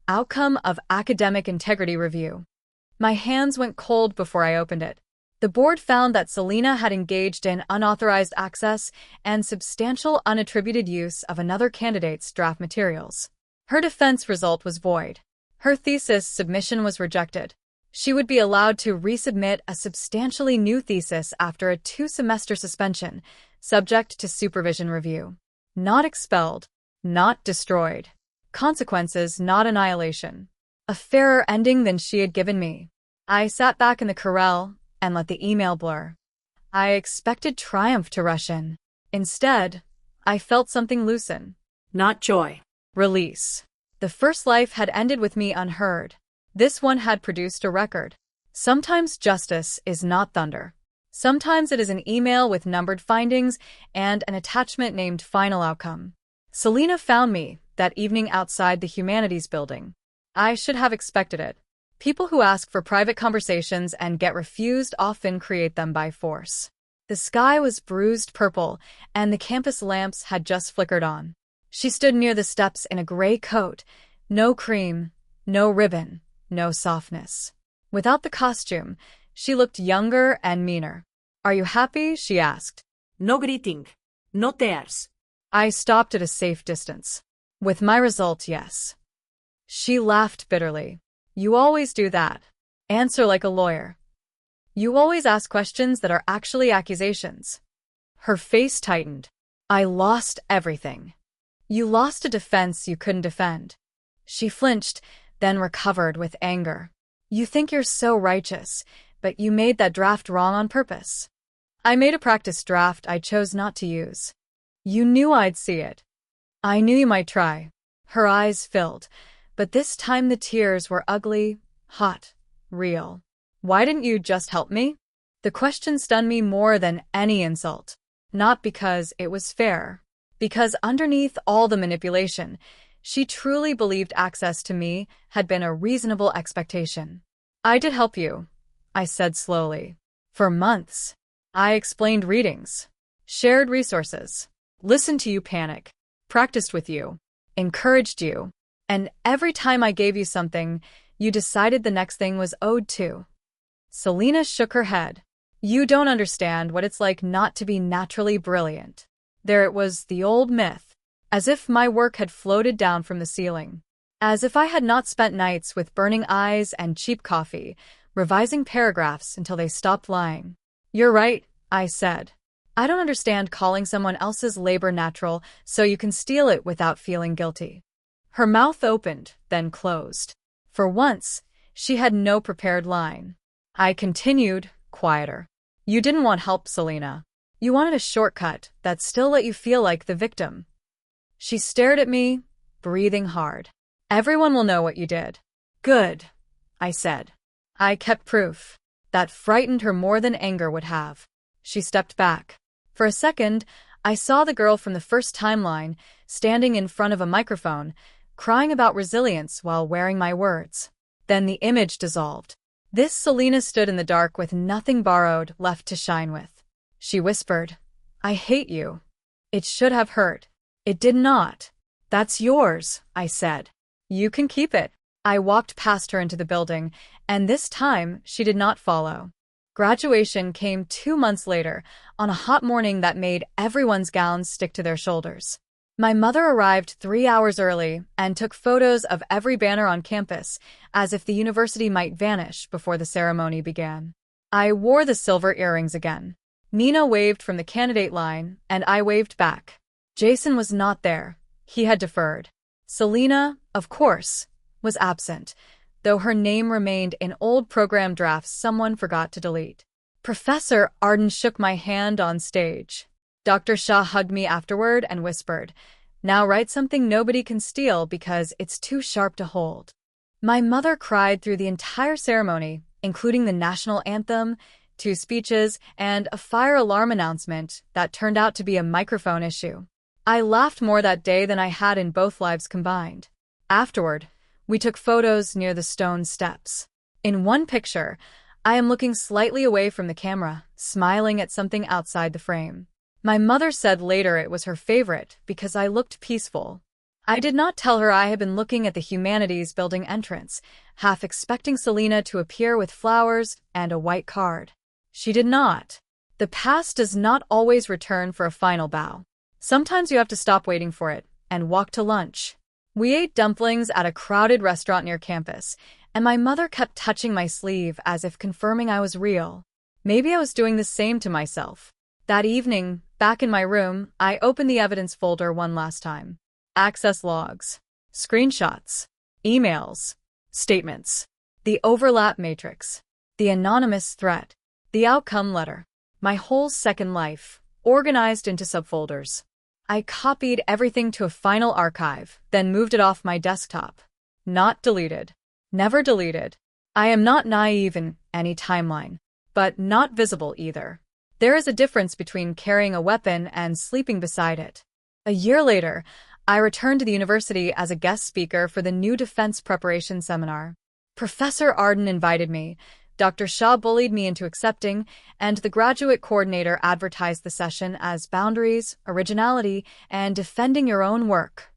Outcome of Academic Integrity Review. My hands went cold before I opened it. The board found that Selena had engaged in unauthorized access and substantial unattributed use of another candidate's draft materials. Her defense result was void. Her thesis submission was rejected. She would be allowed to resubmit a substantially new thesis after a 2-semester suspension, subject to supervision review. Not expelled, not destroyed. Consequences, not annihilation. A fairer ending than she had given me. I sat back in the corral and let the email blur. I expected triumph to rush in. Instead, I felt something loosen. Not joy. Release. The first life had ended with me unheard. This one had produced a record. Sometimes justice is not thunder. Sometimes it is an email with numbered findings and an attachment named Final Outcome. Selena found me that evening outside the Humanities building. I should have expected it. People who ask for private conversations and get refused often create them by force. The sky was bruised purple, and the campus lamps had just flickered on. She stood near the steps in a gray coat. No cream, no ribbon, no softness. Without the costume, she looked younger and meaner. "Are you happy?" she asked. No greeting. No tears. I stopped at a safe distance. With my result, yes. She laughed bitterly. "You always do that. Answer like a lawyer. You always ask questions that are actually accusations." Her face tightened. "I lost everything. You lost a defense you couldn't defend." She flinched, then recovered with anger. "You think you're so righteous, but you made that draft wrong on purpose." "I made a practice draft I chose not to use. You knew I'd see it. I knew you might try." Her eyes filled, but this time the tears were ugly, hot, real. "Why didn't you just help me?" The question stunned me more than any insult. Not because it was fair. Because underneath all the manipulation, she truly believed access to me had been a reasonable expectation. "I did help you," I said slowly. "For months. I explained readings, shared resources, listened to you panic, practiced with you, encouraged you, and every time I gave you something, you decided the next thing was owed to." Selena shook her head. "You don't understand what it's like not to be naturally brilliant." There it was, the old myth. As if my work had floated down from the ceiling. As if I had not spent nights with burning eyes and cheap coffee, revising paragraphs until they stopped lying. "You're right," I said. "I don't understand calling someone else's labor natural so you can steal it without feeling guilty." Her mouth opened, then closed. For once, she had no prepared line. I continued, quieter. "You didn't want help, Selena. You wanted a shortcut that still let you feel like the victim." She stared at me, breathing hard. "Everyone will know what you did." "Good," I said. I kept proof. That frightened her more than anger would have. She stepped back. For a second, I saw the girl from the first timeline, standing in front of a microphone, crying about resilience while wearing my words. Then the image dissolved. This Selena stood in the dark with nothing borrowed left to shine with. She whispered, "I hate you." It should have hurt. It did not. "That's yours," I said. "You can keep it." I walked past her into the building, and this time she did not follow. Graduation came 2 months later, on a hot morning that made everyone's gowns stick to their shoulders. My mother arrived 3 hours early and took photos of every banner on campus, as if the university might vanish before the ceremony began. I wore the silver earrings again. Nina waved from the candidate line, and I waved back. Jason was not there. He had deferred. Selena, of course, was absent, though her name remained in old program drafts someone forgot to delete. Professor Arden shook my hand on stage. Dr. Shah hugged me afterward and whispered, "Now write something nobody can steal because it's too sharp to hold." My mother cried through the entire ceremony, including the national anthem, 2 speeches, and a fire alarm announcement that turned out to be a microphone issue. I laughed more that day than I had in both lives combined. Afterward, we took photos near the stone steps. In one picture, I am looking slightly away from the camera, smiling at something outside the frame. My mother said later it was her favorite because I looked peaceful. I did not tell her I had been looking at the humanities building entrance, half expecting Selena to appear with flowers and a white card. She did not. The past does not always return for a final bow. Sometimes you have to stop waiting for it and walk to lunch. We ate dumplings at a crowded restaurant near campus, and my mother kept touching my sleeve as if confirming I was real. Maybe I was doing the same to myself. That evening, back in my room, I opened the evidence folder one last time. Access logs, screenshots, emails, statements, the overlap matrix, the anonymous threat, the outcome letter. My whole second life, organized into subfolders. I copied everything to a final archive, then moved it off my desktop. Not deleted. Never deleted. I am not naive in any timeline, but not visible either. There is a difference between carrying a weapon and sleeping beside it. A year later, I returned to the university as a guest speaker for the new defense preparation seminar. Professor Arden invited me, Dr. Shah bullied me into accepting, and the graduate coordinator advertised the session as boundaries, originality, and defending your own work.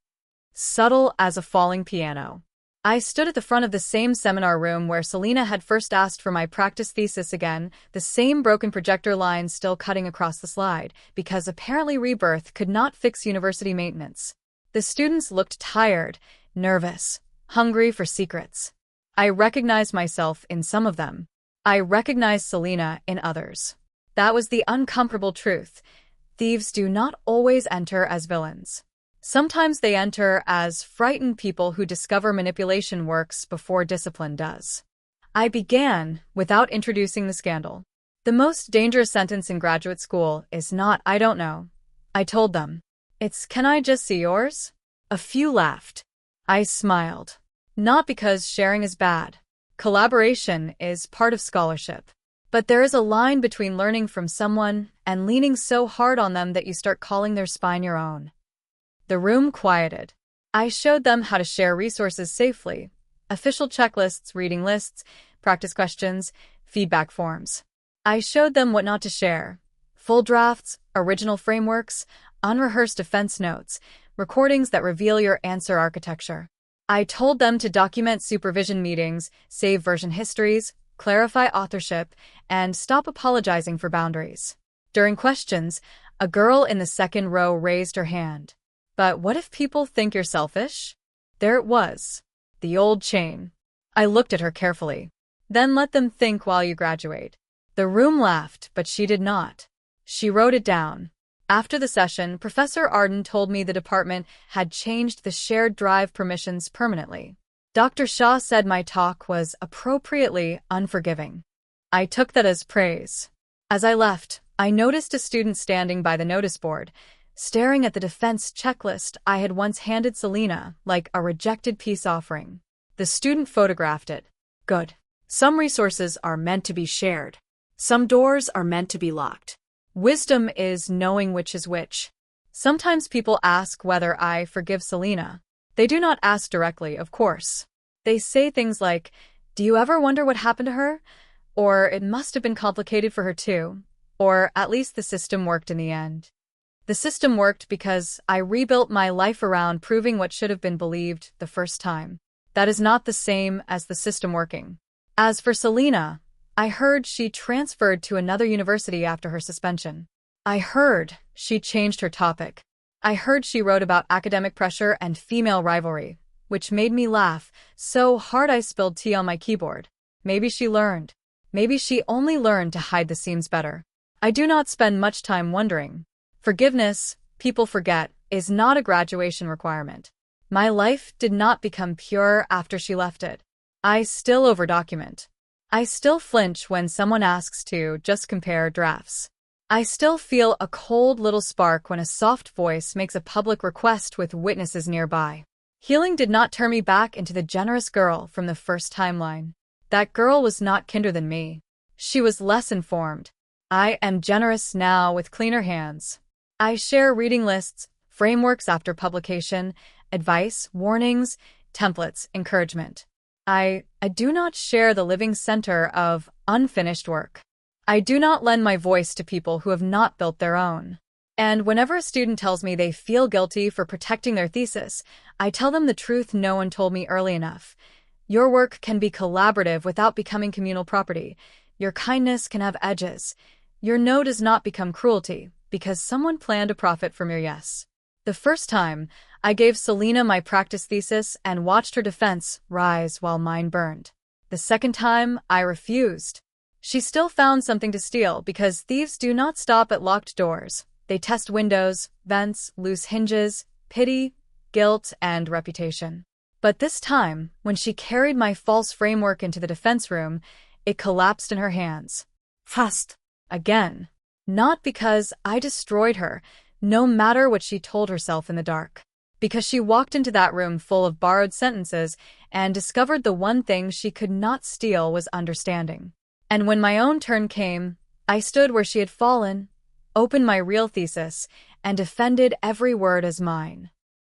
Subtle as a falling piano. I stood at the front of the same seminar room where Selena had first asked for my practice thesis again, the same broken projector lines still cutting across the slide, because apparently Rebirth could not fix university maintenance. The students looked tired, nervous, hungry for secrets. I recognized myself in some of them. I recognized Selena in others. That was the uncomfortable truth. Thieves do not always enter as villains. Sometimes they enter as frightened people who discover manipulation works before discipline does. I began without introducing the scandal. The most dangerous sentence in graduate school is not, "I don't know." I told them. It's, "Can I just see yours?" A few laughed. I smiled. Not because sharing is bad. Collaboration is part of scholarship. But there is a line between learning from someone and leaning so hard on them that you start calling their spine your own. The room quieted. I showed them how to share resources safely. Official checklists, reading lists, practice questions, feedback forms. I showed them what not to share. Full drafts, original frameworks, unrehearsed defense notes, recordings that reveal your answer architecture. I told them to document supervision meetings, save version histories, clarify authorship, and stop apologizing for boundaries. During questions, a girl in the second row raised her hand. But what if people think you're selfish? There it was. The old chain. I looked at her carefully. Then let them think while you graduate. The room laughed, but she did not. She wrote it down. After the session, Professor Arden told me the department had changed the shared drive permissions permanently. Dr. Shah said my talk was appropriately unforgiving. I took that as praise. As I left, I noticed a student standing by the notice board, staring at the defense checklist I had once handed Selena like a rejected peace offering. The student photographed it. Good. Some resources are meant to be shared. Some doors are meant to be locked. Wisdom is knowing which is which. Sometimes people ask whether I forgive Selena. They do not ask directly, of course. They say things like, "Do you ever wonder what happened to her?" Or, "It must have been complicated for her too." Or, "At least the system worked in the end." The system worked because I rebuilt my life around proving what should have been believed the first time. That is not the same as the system working. As for Selena, I heard she transferred to another university after her suspension. I heard she changed her topic. I heard she wrote about academic pressure and female rivalry, which made me laugh so hard I spilled tea on my keyboard. Maybe she learned. Maybe she only learned to hide the seams better. I do not spend much time wondering. Forgiveness, people forget, is not a graduation requirement. My life did not become pure after she left it. I still overdocument. I still flinch when someone asks to just compare drafts. I still feel a cold little spark when a soft voice makes a public request with witnesses nearby. Healing did not turn me back into the generous girl from the first timeline. That girl was not kinder than me. She was less informed. I am generous now with cleaner hands. I share reading lists, frameworks after publication, advice, warnings, templates, encouragement. I do not share the living center of unfinished work. I do not lend my voice to people who have not built their own. And whenever a student tells me they feel guilty for protecting their thesis, I tell them the truth no one told me early enough. Your work can be collaborative without becoming communal property. Your kindness can have edges. Your no does not become cruelty because someone planned to profit from your yes. The first time, I gave Selena my practice thesis and watched her defense rise while mine burned. The second time, I refused. She still found something to steal because thieves do not stop at locked doors. They test windows, vents, loose hinges, pity, guilt, and reputation. But this time, when she carried my false framework into the defense room, it collapsed in her hands. Fast. Again. Not because I destroyed her, no matter what she told herself in the dark. Because she walked into that room full of borrowed sentences and discovered the one thing she could not steal was understanding. And when my own turn came, I stood where she had fallen, opened my real thesis, and defended every word as mine.